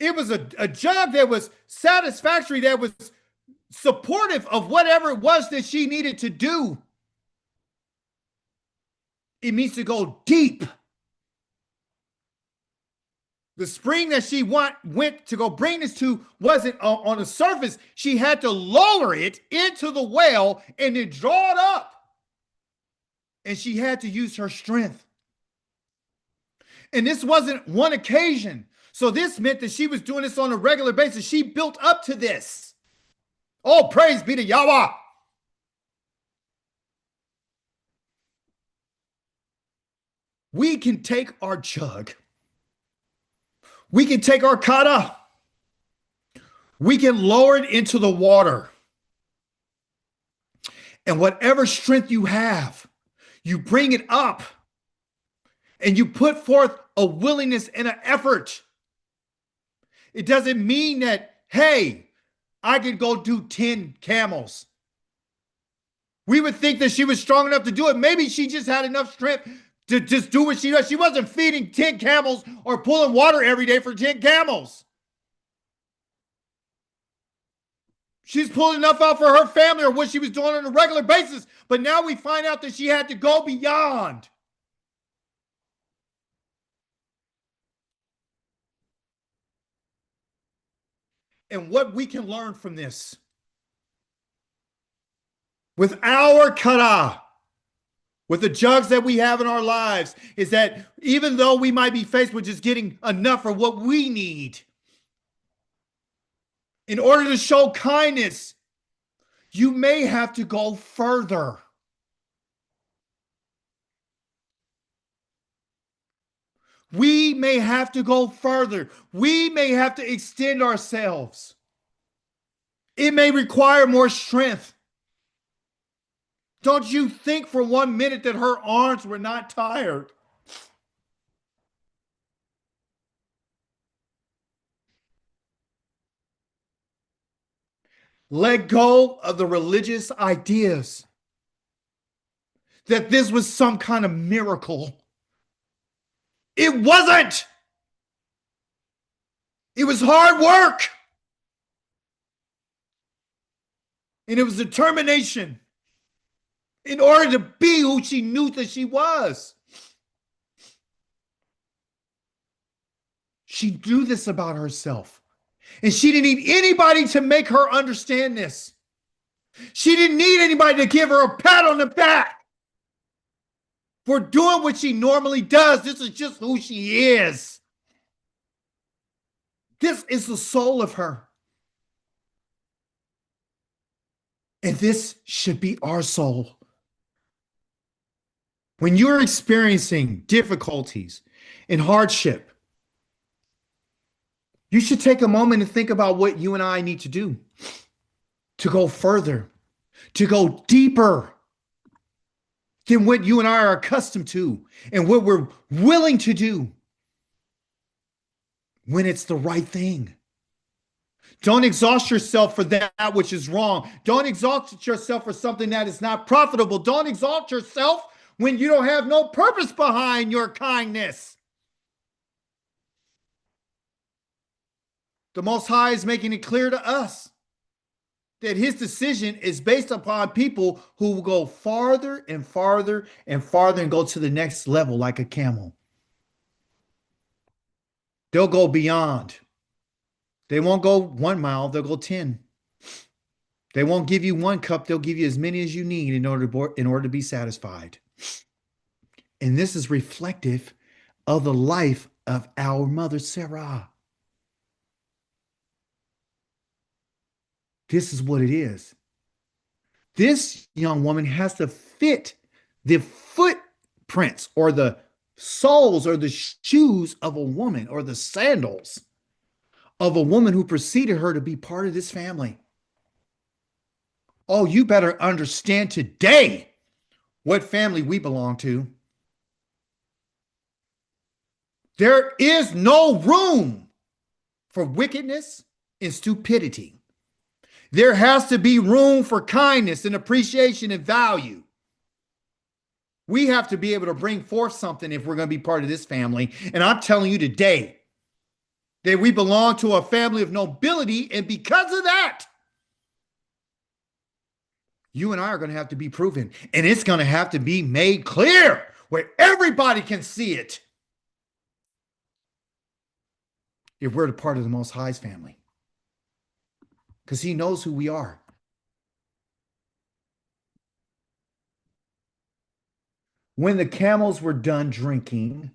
It was a jug that was satisfactory, that was supportive of whatever it was that she needed to do. It means to go deep. The spring that she went to go bring this to wasn't on the surface. She had to lower it into the well and then draw it up. And she had to use her strength. And this wasn't one occasion. So this meant that she was doing this on a regular basis. She built up to this. Oh, praise be to Yahweh. We can take our jug. We can take our kata. We can lower it into the water. And whatever strength you have, you bring it up. And you put forth a willingness and an effort. It doesn't mean that, hey, I can go do 10 camels. We would think that she was strong enough to do it. Maybe she just had enough strength to just do what she does. She wasn't feeding 10 camels or pulling water every day for 10 camels. She's pulling enough out for her family or what she was doing on a regular basis. But now we find out that she had to go beyond. And what we can learn from this with our kata, with the jugs that we have in our lives, is that even though we might be faced with just getting enough for what we need, in order to show kindness, you may have to go further. We may have to go further. We may have to extend ourselves. It may require more strength. Don't you think for 1 minute that her arms were not tired? Let go of the religious ideas that this was some kind of miracle. It wasn't. It was hard work. And it was determination in order to be who she knew that she was. She knew this about herself. And she didn't need anybody to make her understand this. She didn't need anybody to give her a pat on the back for doing what she normally does. This is just who she is. This is the soul of her. And this should be our soul. When you're experiencing difficulties and hardship, you should take a moment and think about what you and I need to do to go further, to go deeper than what you and I are accustomed to and what we're willing to do when it's the right thing. Don't exhaust yourself for that which is wrong. Don't exalt yourself for something that is not profitable. Don't exalt yourself when you don't have no purpose behind your kindness. The Most High is making it clear to us that his decision is based upon people who will go farther and farther and farther and go to the next level like a camel. They'll go beyond. They won't go 1 mile, they'll go 10. They won't give you 1 cup, they'll give you as many as you need in order to be satisfied. And this is reflective of the life of our mother, Sarah. This is what it is. This young woman has to fit the footprints or the soles or the shoes of a woman or the sandals of a woman who preceded her to be part of this family. Oh, you better understand today what family we belong to. There is no room for wickedness and stupidity. There has to be room for kindness and appreciation and value. We have to be able to bring forth something if we're going to be part of this family. And I'm telling you today that we belong to a family of nobility. And because of that, you and I are going to have to be proven. And it's going to have to be made clear where everybody can see it. If we're the part of the Most High's family. Because he knows who we are. When the camels were done drinking,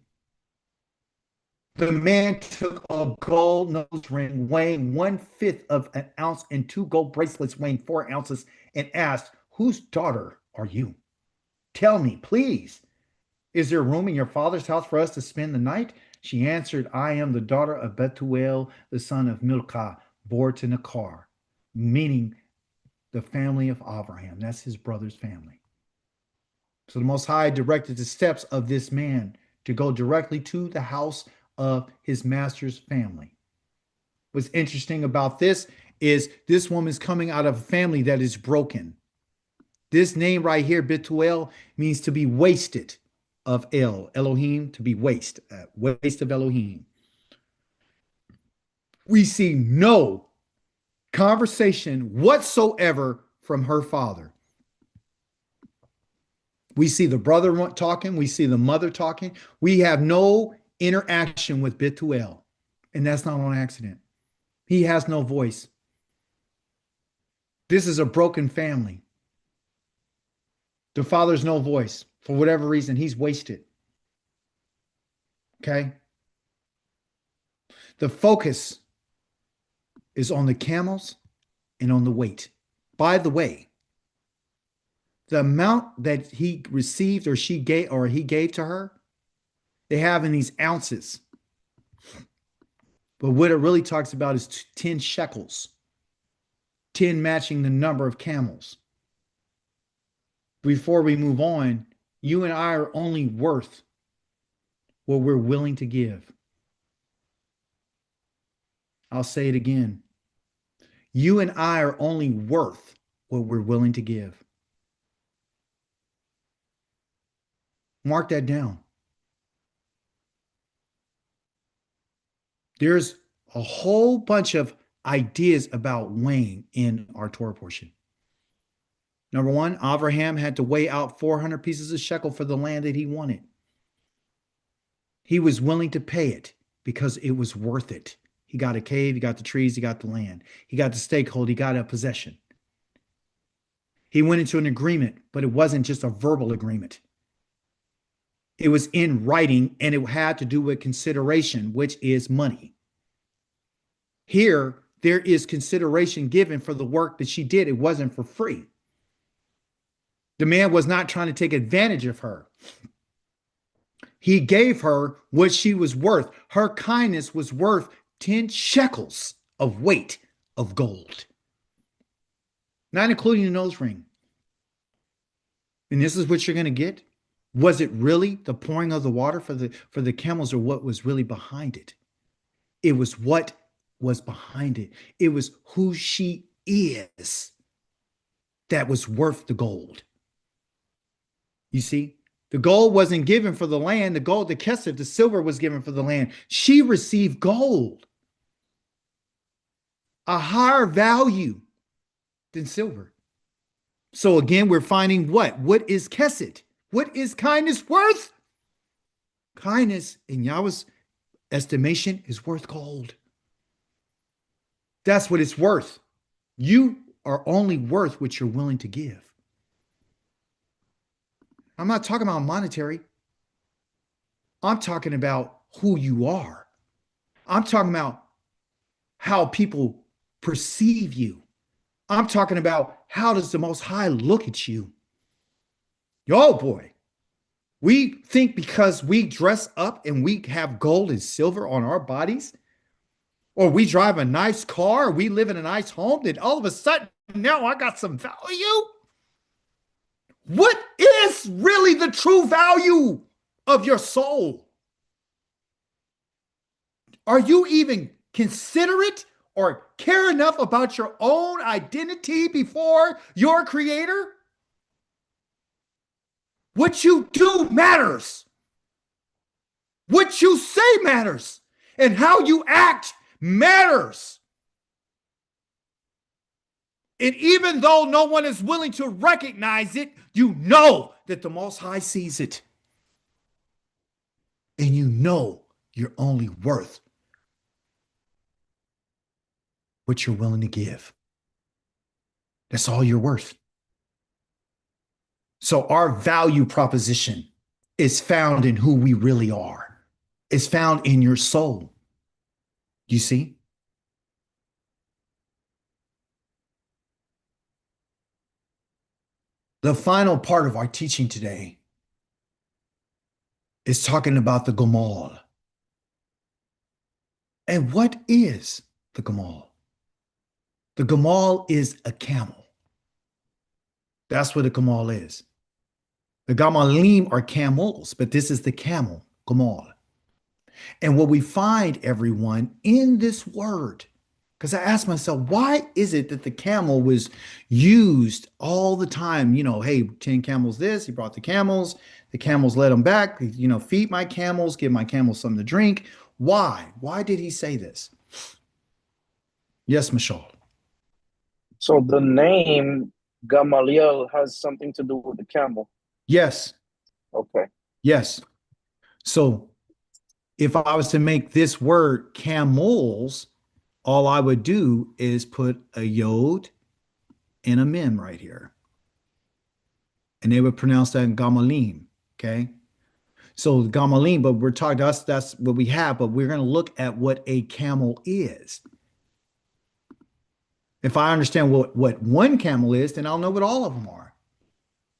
the man took a gold nose ring weighing 1/5 of an ounce and 2 gold bracelets weighing 4 ounces and asked, "Whose daughter are you? Tell me, please. Is there room in your father's house for us to spend the night?" She answered, "I am the daughter of Bethuel, the son of Milcah, born to Nakar," meaning the family of Abraham. That's his brother's family. So the Most High directed the steps of this man to go directly to the house of his master's family. What's interesting about this is this woman's coming out of a family that is broken. This name right here, Bethuel, means to be wasted of Elohim, to be waste of Elohim. We see no conversation whatsoever from her father. We see the brother talking. We see the mother talking. We have no interaction with Bethuel. And that's not on accident. He has no voice. This is a broken family. The father's no voice. For whatever reason, he's wasted. Okay? The focus is on the camels and on the weight. By the way, the amount that he received or she gave or he gave to her, they have in these ounces. But what it really talks about is 10 shekels, 10 matching the number of camels. Before we move on, you and I are only worth what we're willing to give. I'll say it again. You and I are only worth what we're willing to give. Mark that down. There's a whole bunch of ideas about weighing in our Torah portion. Number one, Abraham had to weigh out 400 pieces of shekel for the land that he wanted. He was willing to pay it because it was worth it. He got a cave, he got the trees, he got the land. He got the stakehold, he got a possession. He went into an agreement, but it wasn't just a verbal agreement. It was in writing, and it had to do with consideration, which is money. Here, there is consideration given for the work that she did. It wasn't for free. The man was not trying to take advantage of her. He gave her what she was worth. Her kindness was worth 10 shekels of weight of gold, not including the nose ring. And this is what you're going to get. Was it really the pouring of the water for the camels, or what was really behind it? It was what was behind it. It was who she is that was worth the gold. You see, the gold wasn't given for the land. The gold, the kesef, the silver was given for the land. She received gold, a higher value than silver. So again, we're finding what? What is kesed? What is kindness worth? Kindness, in Yahweh's estimation, is worth gold. That's what it's worth. You are only worth what you're willing to give. I'm not talking about monetary. I'm talking about who you are. I'm talking about how people perceive you. I'm talking about how does the Most High look at you? Oh boy, we think because we dress up and we have gold and silver on our bodies, or we drive a nice car, or we live in a nice home, that all of a sudden now I got some value. What is really the true value of your soul? Are you even considerate or care enough about your own identity before your creator? What you do matters. What you say matters. And how you act matters. And even though no one is willing to recognize it, you know that the Most High sees it. And you know you're only worth what you're willing to give. That's all you're worth. So our value proposition is found in who we really are. It's found in your soul. You see? The final part of our teaching today is talking about the Gamal. And what is the Gamal? The Gamal is a camel. That's what a Gamal is. The Gamalim are camels, but this is the camel, Gamal. And what we find, everyone, in this word, because I asked myself, why is it that the camel was used all the time? You know, hey, 10 camels this, he brought the camels led them back, you know, feed my camels, give my camels something to drink. Why? Why did he say this? Yes, Michelle. So the name Gamaliel has something to do with the camel. Yes. Okay. Yes. So if I was to make this word camels, all I would do is put a yod and a mem right here. And they would pronounce that Gamalim. Okay. So Gamalim, but we're talking, that's what we have, but we're going to look at what a camel is. If I understand what one camel is, then I'll know what all of them are.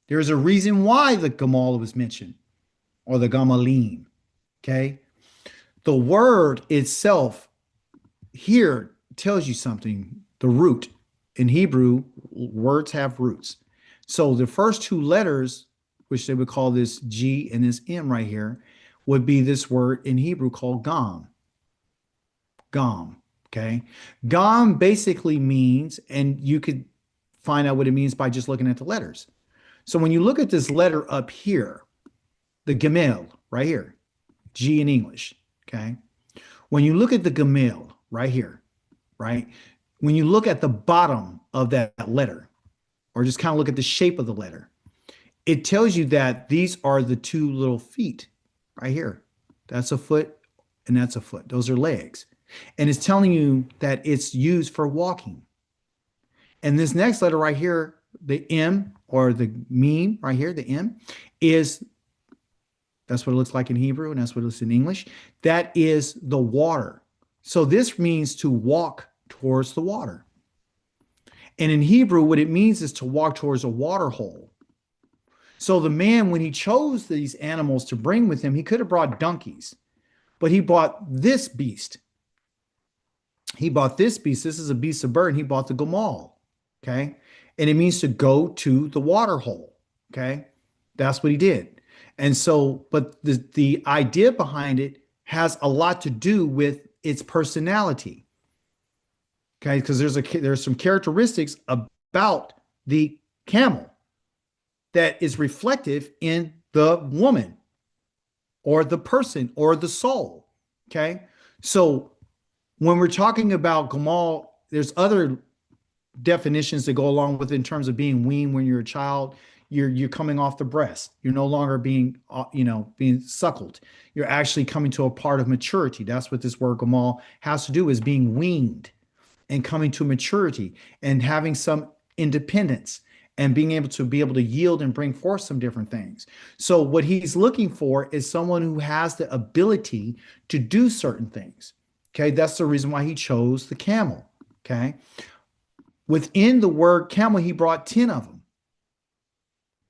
There's a reason why the Gamal was mentioned, or the Gamalim. Okay. The word itself here tells you something. The root in Hebrew, words have roots. So the first two letters, which they would call this G and this M right here, would be this word in Hebrew called Gam. Gam. Okay. Gam basically means, and you could find out what it means by just looking at the letters. So when you look at this letter up here, the Gamel right here, G in English. Okay. When you look at the Gamel right here, right? When you look at the bottom of that letter, or just kind of look at the shape of the letter, it tells you that these are the two little feet right here. That's a foot and that's a foot. Those are legs. And it's telling you that it's used for walking. And this next letter right here, the M or the meme right here, the M, that's what it looks like in Hebrew and that's what it looks in English. That is the water. So this means to walk towards the water. And in Hebrew, what it means is to walk towards a water hole. So the man, when he chose these animals to bring with him, he could have brought donkeys, but he bought this beast. He bought this beast. This is a beast of burden. He bought the Gamal. Okay. And it means to go to the water hole. Okay. That's what he did. And so, but the idea behind it has a lot to do with its personality. Okay. Because there's some characteristics about the camel that is reflective in the woman or the person or the soul. Okay. So when we're talking about Gamal, there's other definitions that go along with it in terms of being weaned when you're a child. You're coming off the breast. You're no longer being suckled. You're actually coming to a part of maturity. That's what this word Gamal has to do, is being weaned and coming to maturity and having some independence and being able to yield and bring forth some different things. So what he's looking for is someone who has the ability to do certain things. Okay, that's the reason why he chose the camel. Okay, within the word camel, he brought 10 of them.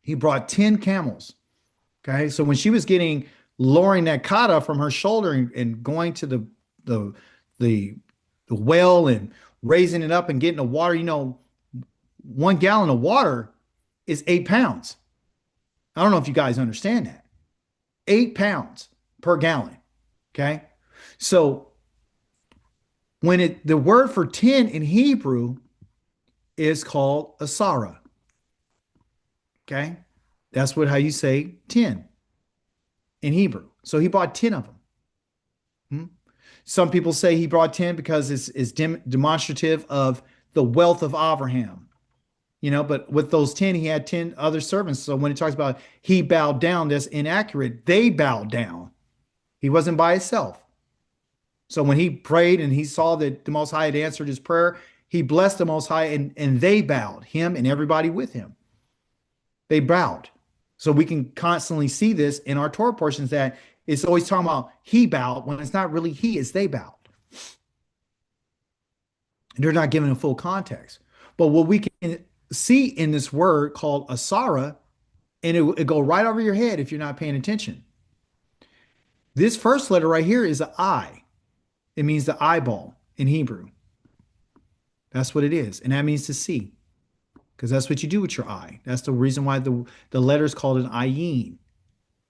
He brought 10 camels. Okay, so when she was lowering that kata from her shoulder and going to the well and raising it up and getting the water, 1 gallon of water is 8 pounds. I don't know if you guys understand that. 8 pounds per gallon. Okay, so When the word for 10 in Hebrew is called asara. Okay? That's how you say 10 in Hebrew. So he bought 10 of them. Hmm? Some people say he brought 10 because it's demonstrative of the wealth of Abraham. But with those 10, he had 10 other servants. So when he talks about he bowed down, that's inaccurate. They bowed down. He wasn't by himself. So when he prayed and he saw that the Most High had answered his prayer, he blessed the Most High and they bowed, him and everybody with him. They bowed. So we can constantly see this in our Torah portions that it's always talking about he bowed when it's not really he, it's they bowed. And they're not giving a full context. But what we can see in this word called asara, and it go right over your head if you're not paying attention. This first letter right here is an I. It means the eyeball in Hebrew. That's what it is. And that means to see, because that's what you do with your eye. That's the reason why the letter is called an ayin.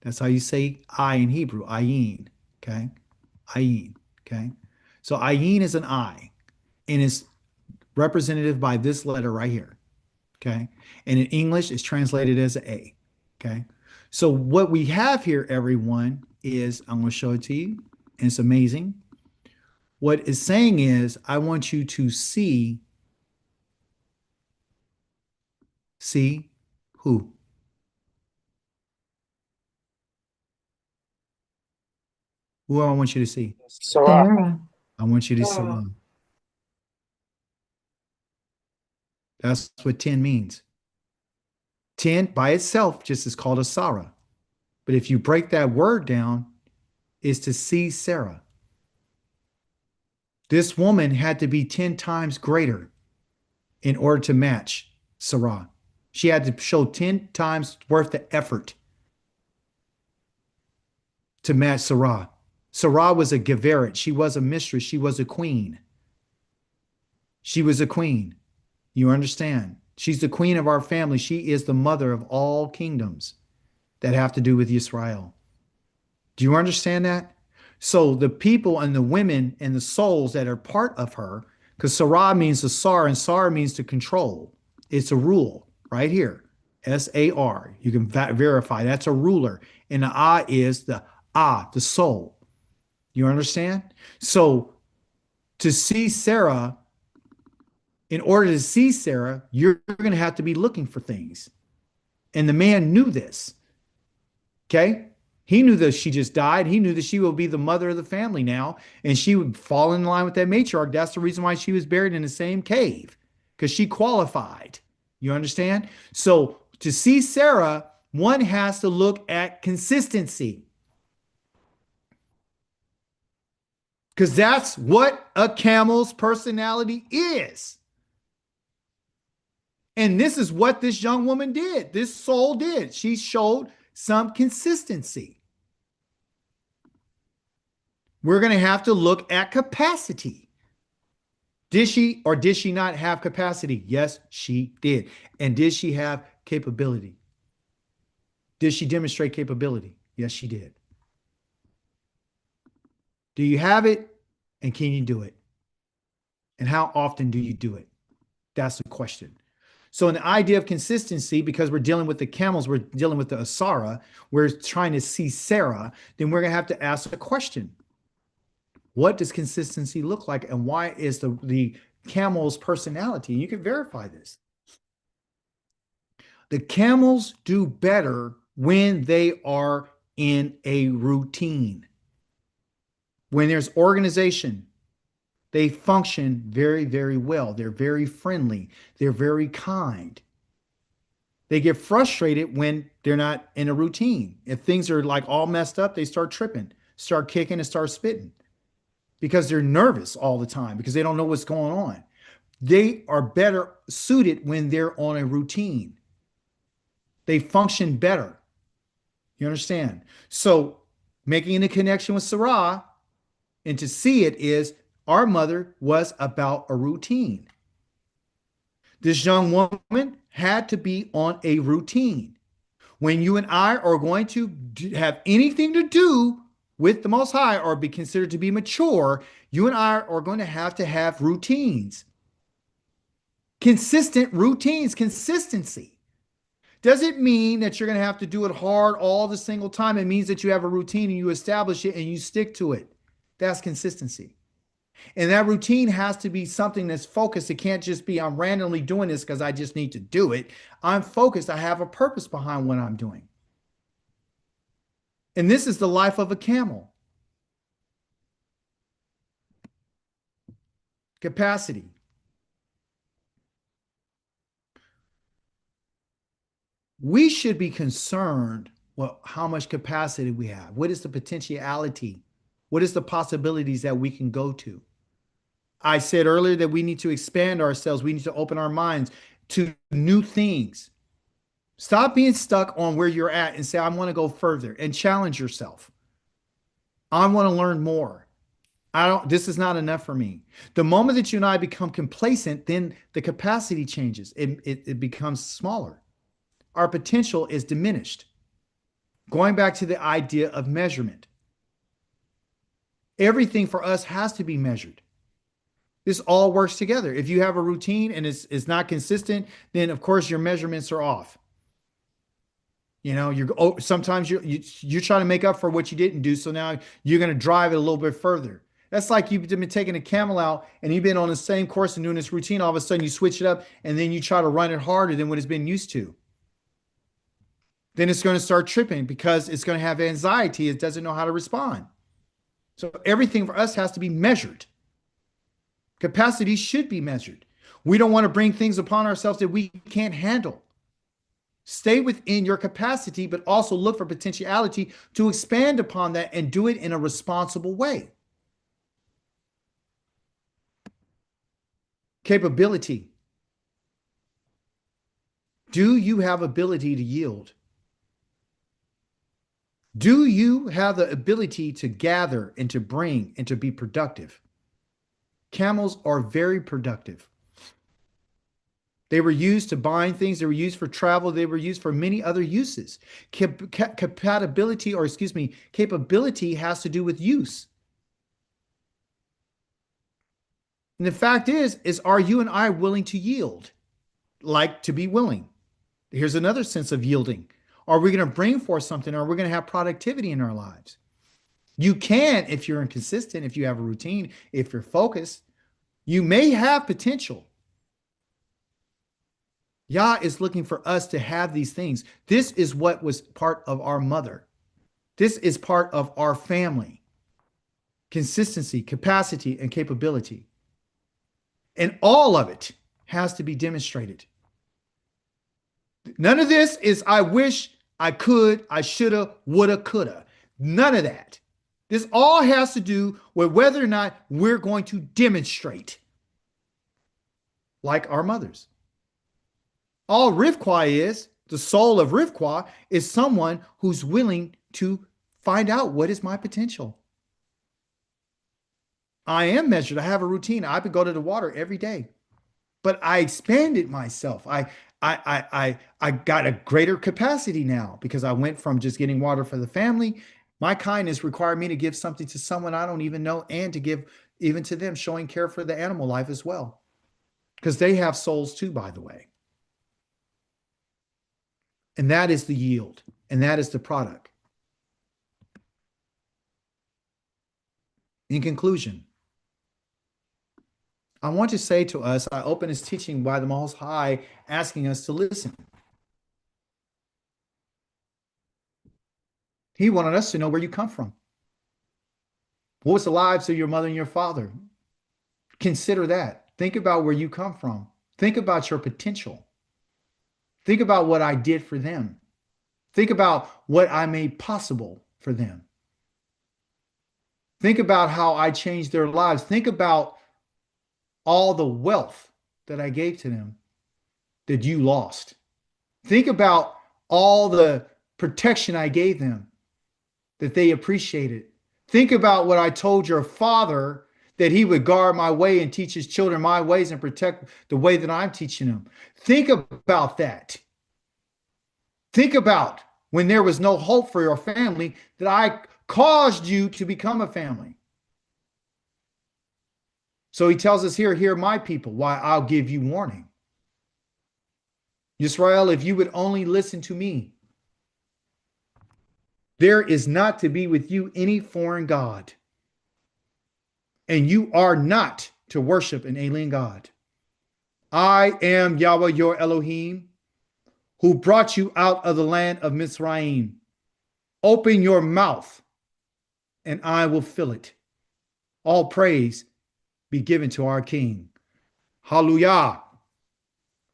That's how you say eye in Hebrew, ayin. Okay? Ayin. Okay? So ayin is an eye, and it's representative by this letter right here. Okay? And in English, it's translated as an A. Okay? So what we have here, everyone, is I'm going to show it to you, and it's amazing. What it's saying is, I want you to see who? Who I want you to see? Sarah. I want you to see. That's what 10 means. 10 by itself just is called a Sarah. But if you break that word down, is to see Sarah. This woman had to be 10 times greater in order to match Sarah. She had to show 10 times worth of effort to match Sarah. Sarah was a Geveret. She was a mistress. She was a queen. She was a queen. You understand? She's the queen of our family. She is the mother of all kingdoms that have to do with Israel. Do you understand that? So the people and the women and the souls that are part of her, because Sarah means the Sar, and Sar means to control. It's a rule right here. S-A-R. You can verify that's a ruler. And the Ah is the soul. You understand? So to see Sarah, in order to see Sarah, you're going to have to be looking for things. And the man knew this. Okay? He knew that she just died. He knew that she will be the mother of the family now, and she would fall in line with that matriarch. That's the reason why she was buried in the same cave, because she qualified. You understand? So to see Sarah, one has to look at consistency, because that's what a camel's personality is. And this is what this young woman did. This soul did. She showed some consistency. We're going to have to look at capacity. Did she or did she not have capacity? Yes, she did. And did she have capability? Did she demonstrate capability? Yes, she did. Do you have it? And can you do it? And how often do you do it? That's the question. So in the idea of consistency, because we're dealing with the camels, we're dealing with the Asara, we're trying to see Sarah, then we're going to have to ask a question. What does consistency look like, and why is the camel's personality? You can verify this. The camels do better when they are in a routine. When there's organization, they function very, very well. They're very friendly. They're very kind. They get frustrated when they're not in a routine. If things are like all messed up, they start tripping, start kicking, and start spitting, because they're nervous all the time, because they don't know what's going on. They are better suited when they're on a routine. They function better. You understand? So making a connection with Sarah and to see it is our mother was about a routine. This young woman had to be on a routine. When you and I are going to have anything to do with the Most High or be considered to be mature, you and I are going to have routines. Consistent routines, consistency. Does it mean that you're going to have to do it hard all the single time? It means that you have a routine and you establish it and you stick to it. That's consistency. And that routine has to be something that's focused. It can't just be I'm randomly doing this because I just need to do it. I'm focused. I have a purpose behind what I'm doing. And this is the life of a camel. Capacity. We should be concerned with how much capacity we have. What is the potentiality? What is the possibilities that we can go to? I said earlier that we need to expand ourselves. We need to open our minds to new things. Stop being stuck on where you're at and say, I want to go further, and challenge yourself. I want to learn more. This is not enough for me. The moment that you and I become complacent, then the capacity changes. It becomes smaller. Our potential is diminished. Going back to the idea of measurement. Everything for us has to be measured. This all works together. If you have a routine and it's not consistent, then of course your measurements are off. You know, sometimes you're trying to make up for what you didn't do. So now you're going to drive it a little bit further. That's like you've been taking a camel out and you've been on the same course and doing this routine. All of a sudden you switch it up and then you try to run it harder than what it's been used to. Then it's going to start tripping because it's going to have anxiety. It doesn't know how to respond. So everything for us has to be measured. Capacity should be measured. We don't want to bring things upon ourselves that we can't handle. Stay within your capacity, but also look for potentiality to expand upon that and do it in a responsible way. Capability. Do you have ability to yield? Do you have the ability to gather and to bring and to be productive? Camels are very productive. They were used to bind things. They were used for travel. They were used for many other uses. Capability has to do with use. And the fact is are you and I willing to yield? Like to be willing. Here's another sense of yielding. Are we going to bring forth something? Or are we going to have productivity in our lives? You can if you're inconsistent, if you have a routine, if you're focused. You may have potential. Yah is looking for us to have these things. This is what was part of our mother. This is part of our family. Consistency, capacity, and capability. And all of it has to be demonstrated. None of this is I wish, I could, I shoulda, woulda, coulda. None of that. This all has to do with whether or not we're going to demonstrate like our mothers. All Rivqua is, the soul of Rivqua, is someone who's willing to find out what is my potential. I am measured. I have a routine. I would go to the water every day, but I expanded myself. I got a greater capacity now because I went from just getting water for the family. My kindness required me to give something to someone I don't even know and to give even to them, showing care for the animal life as well. Because they have souls too, by the way. And that is the yield. And that is the product. In conclusion, I want to say to us, I open this teaching by the Most High, asking us to listen. He wanted us to know where you come from. What was the lives of your mother and your father? Consider that. Think about where you come from. Think about your potential. Think about what I did for them. Think about what I made possible for them. Think about how I changed their lives. Think about all the wealth that I gave to them that you lost. Think about all the protection I gave them that they appreciated. Think about what I told your father, that he would guard my way and teach his children my ways and protect the way that I'm teaching them. Think about that. Think about when there was no hope for your family, that I caused you to become a family. So he tells us here, hear my people, why I'll give you warning. Israel, if you would only listen to me, there is not to be with you any foreign God, and you are not to worship an alien God. I am Yahweh your Elohim, who brought you out of the land of Mizraim. Open your mouth, and I will fill it. All praise be given to our King. Hallelujah. All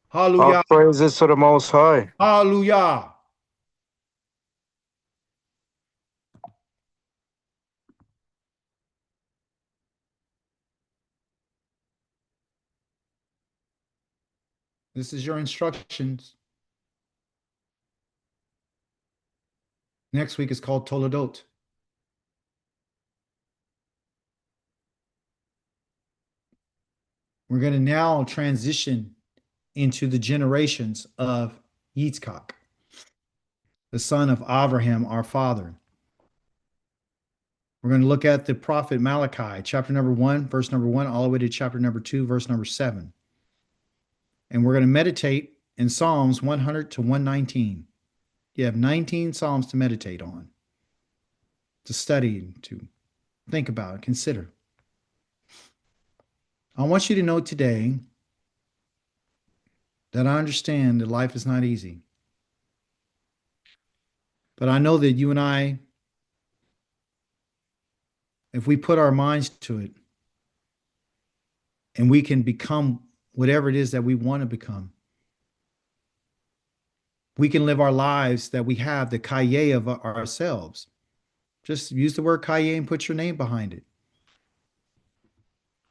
Hallelujah. praises to the Most High. Hallelujah. This is your instructions. Next week is called Toledot. We're going to now transition into the generations of Yitzchak, the son of Abraham, our father. We're going to look at the prophet Malachi, chapter number 1, verse number 1, all the way to chapter number 2, verse number 7. And we're going to meditate in Psalms 100 to 119. You have 19 Psalms to meditate on, to study, to think about, consider. I want you to know today that I understand that life is not easy. But I know that you and I, if we put our minds to it, and we can become whatever it is that we want to become, we can live our lives that we have, the kaye of ourselves. Just use the word kaye and put your name behind it.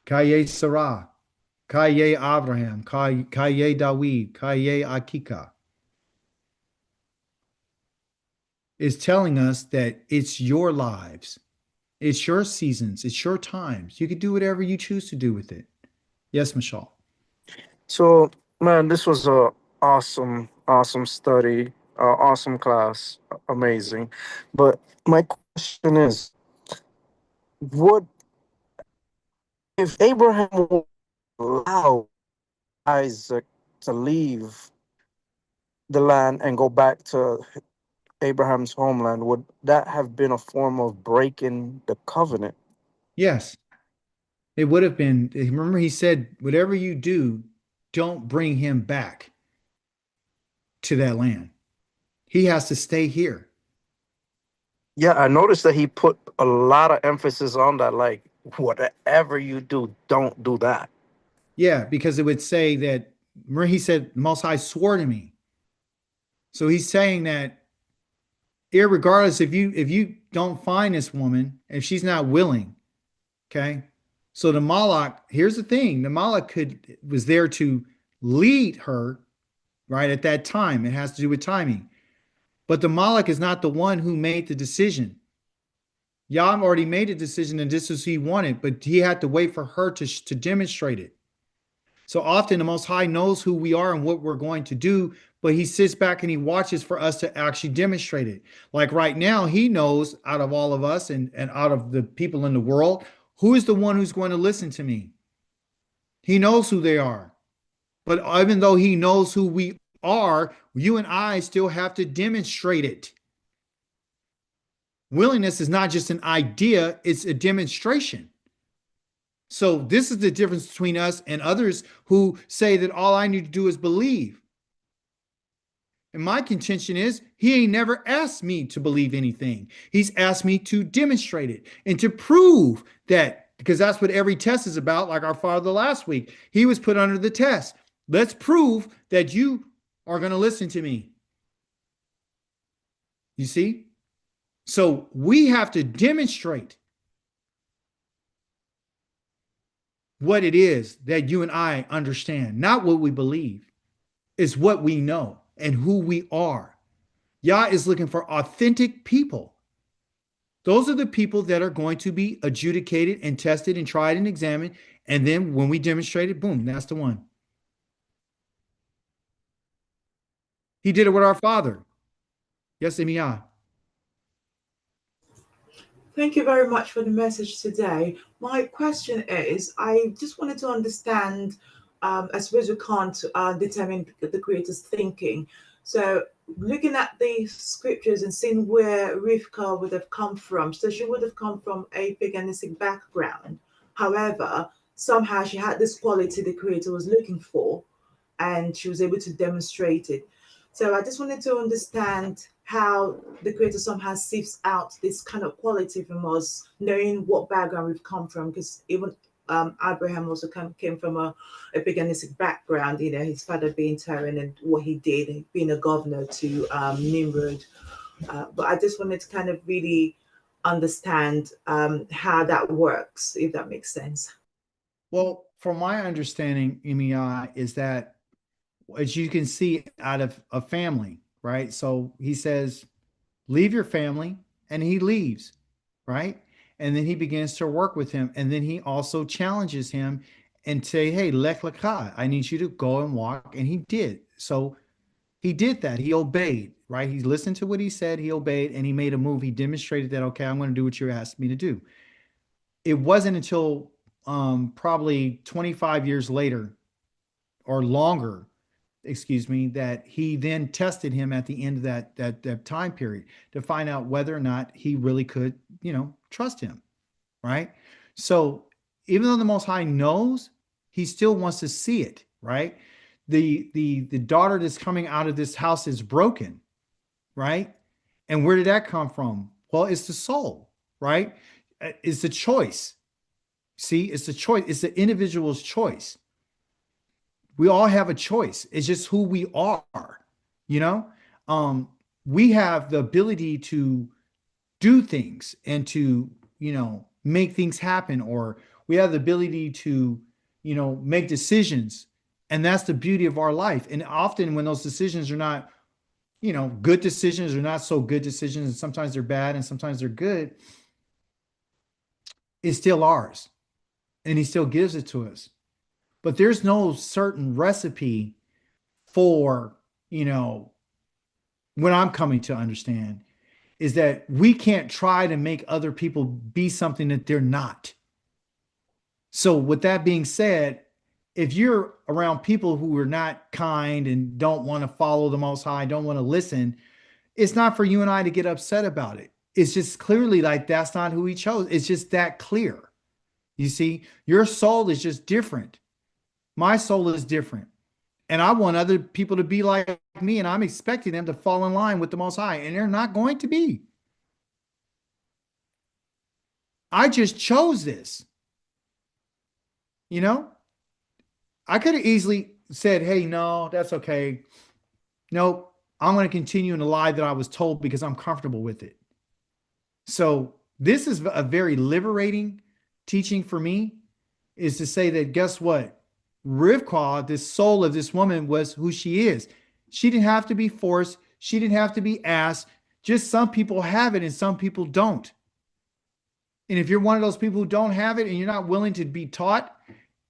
Kaye Sarah, kaye Abraham, kaye David, kaye Akika. Is telling us that it's your lives, it's your seasons, it's your times. You can do whatever you choose to do with it. Yes, Michelle. So, man, this was a awesome study, awesome class, amazing. But my question is, what if Abraham would allow Isaac to leave the land and go back to Abraham's homeland? Would that have been a form of breaking the covenant? Yes, it would have been. Remember, he said, whatever you do, don't bring him back to that land. He has to stay here. Yeah, I noticed that he put a lot of emphasis on that. Like, whatever you do, don't do that. Yeah, because it would say that, remember, he said, the Most High swore to me. So he's saying that, irregardless, if you don't find this woman, if she's not willing, okay. So the Malak, here's the thing: the Malak was there to lead her right at that time. It has to do with timing. But the Malak is not the one who made the decision. Yah already made a decision, and this is who he wanted, but he had to wait for her to demonstrate it. So often the Most High knows who we are and what we're going to do, but he sits back and he watches for us to actually demonstrate it. Like right now, he knows out of all of us and out of the people in the world, who is the one who's going to listen to me. He knows who they are. But even though he knows who we are, you and I still have to demonstrate it. Willingness is not just an idea, it's a demonstration. So this is the difference between us and others who say that all I need to do is believe. And my contention is he ain't never asked me to believe anything. He's asked me to demonstrate it and to prove that, because that's what every test is about. Like our father last week, he was put under the test. Let's prove that you are going to listen to me. You see? So we have to demonstrate what it is that you and I understand, not what we believe. It's what we know and who we are. Yah is looking for authentic people. Those are the people that are going to be adjudicated and tested and tried and examined. And then when we demonstrate it, boom, that's the one. He did it with our father. Yes, Emiya. Thank you very much for the message today. My question is, I just wanted to understand, I suppose we can't determine the creator's thinking. So looking at the scriptures and seeing where Rivka would have come from, so she would have come from a paganistic background. However, somehow she had this quality the creator was looking for, and she was able to demonstrate it. So I just wanted to understand how the creator somehow sifts out this kind of quality from us, knowing what background we've come from, because even Abraham also came from a paganistic background, you know, his father being Terran and what he did, being a governor to Nimrod. But I just wanted to kind of really understand how that works, if that makes sense. Well, from my understanding, Emiya, is that as you can see out of a family, right? So he says, leave your family, and he leaves, right? And then he begins to work with him. And then he also challenges him and say, hey, lech lecha, I need you to go and walk. And he did. So he did that. He obeyed, right? He listened to what he said, he obeyed, and he made a move. He demonstrated that, okay, I'm going to do what you asked me to do. It wasn't until probably 25 years later or longer, excuse me, that he then tested him at the end of that time period to find out whether or not he really could, trust him, right? So even though the Most High knows, he still wants to see it, right? The daughter that's coming out of this house is broken, right? And where did that come from? Well, it's the soul, right? It's the choice. See, it's the choice. It's the individual's choice. We all have a choice. It's just who we are, you know? We have the ability to do things and to, make things happen, or we have the ability to, make decisions. And that's the beauty of our life. And often when those decisions are not, good decisions or not so good decisions, and sometimes they're bad and sometimes they're good, it's still ours. And he still gives it to us. But there's no certain recipe for, what I'm coming to understand is that we can't try to make other people be something that they're not. So with that being said, if you're around people who are not kind and don't want to follow the Most High, don't want to listen, it's not for you and I to get upset about it. It's just clearly like that's not who he chose. It's just that clear. You see, your soul is just different. My soul is different. And I want other people to be like me, and I'm expecting them to fall in line with the Most High, and they're not going to be. I just chose this. I could have easily said, hey, no, that's okay. Nope, I'm going to continue in the lie that I was told because I'm comfortable with it. So this is a very liberating teaching for me, is to say that, guess what? Rivka, this soul of this woman, was who she is. She didn't have to be forced. She didn't have to be asked. Just some people have it and some people don't. And if you're one of those people who don't have it and you're not willing to be taught,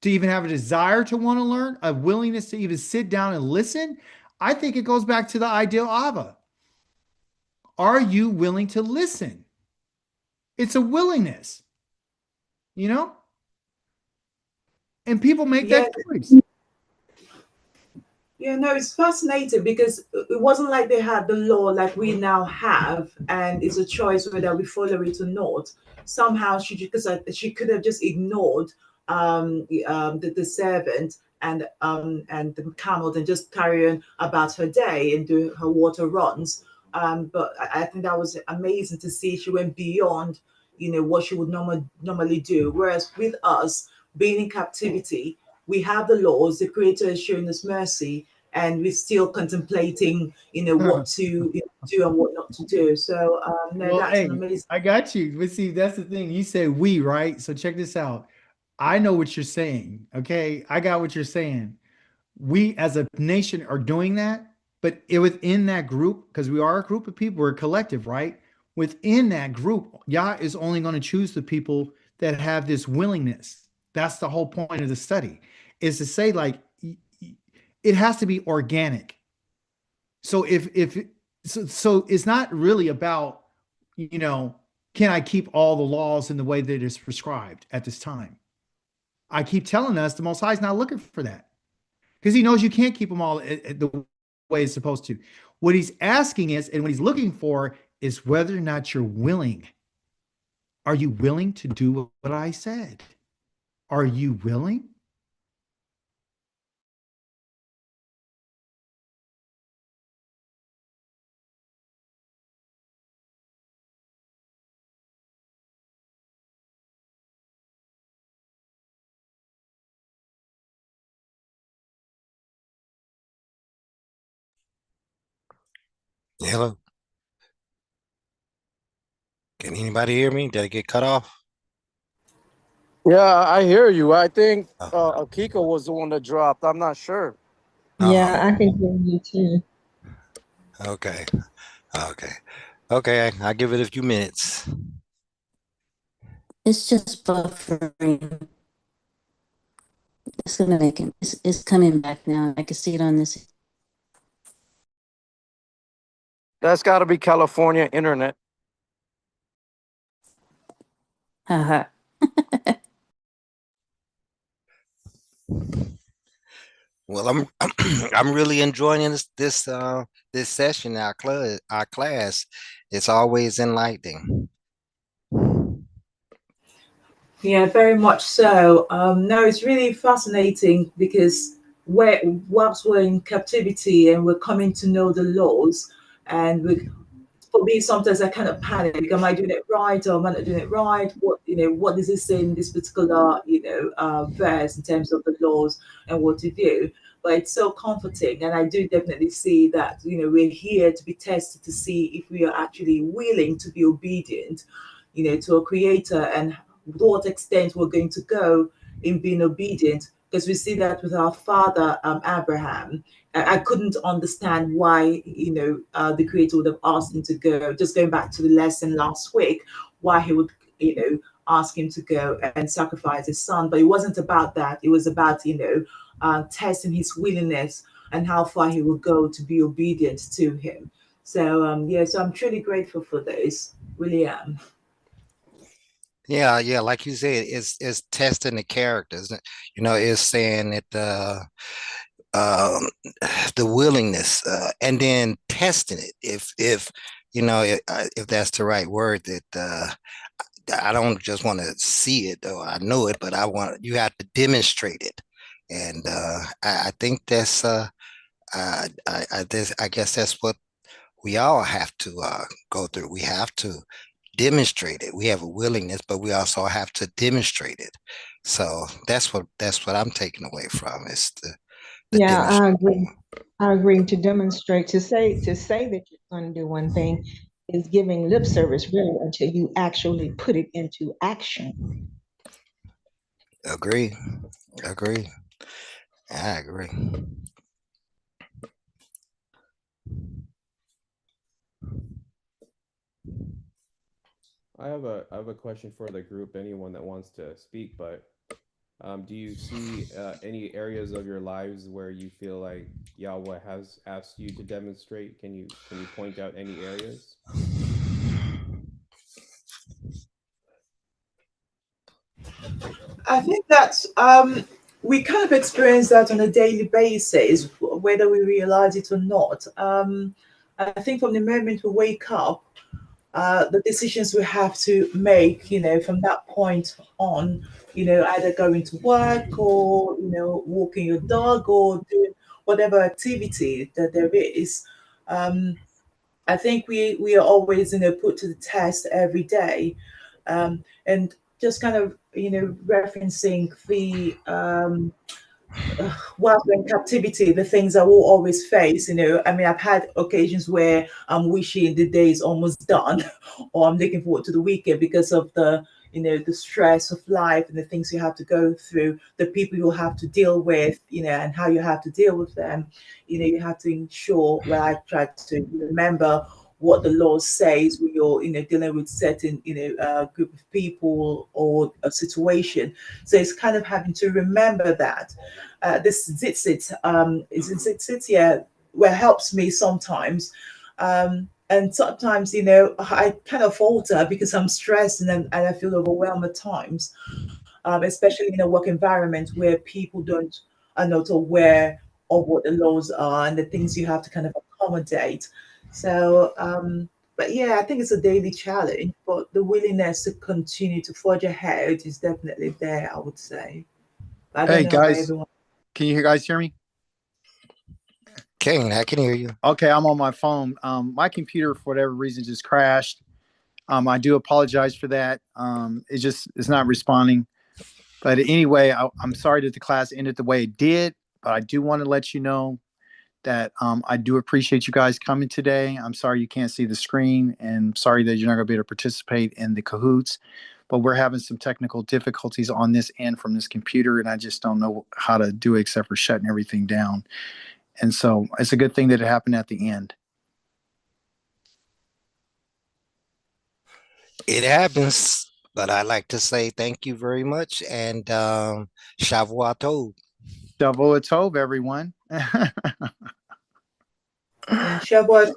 to even have a desire to want to learn, a willingness to even sit down and listen, I think it goes back to the ideal Ava. Are you willing to listen? It's a willingness, and people make Yeah, that choice. yeah, no, it's fascinating because it wasn't like they had the law like we now have, and it's a choice whether we follow it or not. Somehow because she could have just ignored the servant and the camel and just carry on about her day and do her water runs. But I think that was amazing to see she went beyond, what she would normally do. Whereas with us being in captivity, we have the laws, the creator is showing us mercy, and we're still contemplating, what to do and what not to do. So no, Well, that's an hey, amazing. I got you. But see, that's the thing. You say we, right? So check this out. I know what you're saying. Okay. I got what you're saying. We as a nation are doing that, but within that group, because we are a group of people, we're a collective, right? Within that group, Yah is only going to choose the people that have this willingness. That's the whole point of the study, is to say, like, it has to be organic. So if so it's not really about, you know, can I keep all the laws in the way that it is prescribed at this time? I keep telling us the Most High is not looking for that because he knows you can't keep them all the way it's supposed to. What he's asking is, and what he's looking for is whether or not you're willing. Are you willing to do what I said? Are you willing? Hello. Can anybody hear me? Did I get cut off? Yeah, I hear you. I think Oh, Akiko was the one that dropped. I'm not sure. oh, Yeah, I can hear you too. okay. Okay. Okay. I'll give it a few minutes. It's just buffering. It's gonna make it. It's coming back now. I can see it on this. That's got to be California internet. Haha. Well, I'm I'm really enjoying this session, our class. It's always enlightening. Yeah, very much so. No, it's really fascinating because whilst we're in captivity and we're coming to know the laws, and for me, sometimes I kind of panic. Am I doing it right or am I not doing it right? What does it say in this particular, verse in terms of the laws and what to do? But it's so comforting. And I do definitely see that, we're here to be tested to see if we are actually willing to be obedient, to a creator and to what extent we're going to go in being obedient. Because we see that with our father, Abraham. I couldn't understand why, the creator would have asked him to go. Just going back to the lesson last week, why he would, ask him to go and sacrifice his son. But it wasn't about that. It was about, testing his willingness and how far he would go to be obedient to him. So, yeah, so I'm truly grateful for this. Really am. Yeah, yeah, like you said, it's testing the characters. It's saying that um the willingness, and then testing it if if that's the right word, that I don't just want to see it, though I know it, but you have to demonstrate it. And I think that's I guess that's what we all have to go through. We have to demonstrate it. We have a willingness, but we also have to demonstrate it. So that's what I'm taking away from, is the Yeah, I demonstration. agree. I agree to demonstrate to say that you're going to do one thing is giving lip service really until you actually put it into action. Agree, agree. I agree. I have a question for the group, anyone that wants to speak, but do you see any areas of your lives where you feel like Yahweh has asked you to demonstrate? Can you point out any areas? I think that's we kind of experience that on a daily basis, whether we realize it or not. I think from the moment we wake up, the decisions we have to make, from that point on, either going to work or, walking your dog or doing whatever activity that there is. Um, I think we are always, put to the test every day, and just kind of, referencing the whilst we're in captivity, the things that we'll always face, I mean, I've had occasions where I'm wishing the day is almost done, or I'm looking forward to the weekend because of the stress of life and the things you have to go through, the people you have to deal with, and how you have to deal with them. You have to ensure, well, I try to remember what the law says when you're, dealing with certain, group of people or a situation. So it's kind of having to remember that. This zitzit, is it zitzit? Yeah, where helps me sometimes. And sometimes, you know, I kind of falter because I'm stressed and I feel overwhelmed at times, especially in a work environment where people don't are not aware of what the laws are and the things you have to kind of accommodate. So, but yeah, I think it's a daily challenge, but the willingness to continue to forge ahead is definitely there, I would say. I don't Hey know about guys, everyone. can you guys hear me? King, I can hear you. Okay, I'm on my phone. My computer, for whatever reason, just crashed. I do apologize for that. It's not responding. But anyway, I'm sorry that the class ended the way it did. But I do want to let you know that I do appreciate you guys coming today. I'm sorry you can't see the screen, and sorry that you're not going to be able to participate in the cahoots. But we're having some technical difficulties on this end from this computer, and I just don't know how to do it except for shutting everything down. And so it's a good thing that it happened at the end. It happens, but I like to say thank you very much and Shavua Tov. Shavuot Tov, everyone. Yeah, Shabbat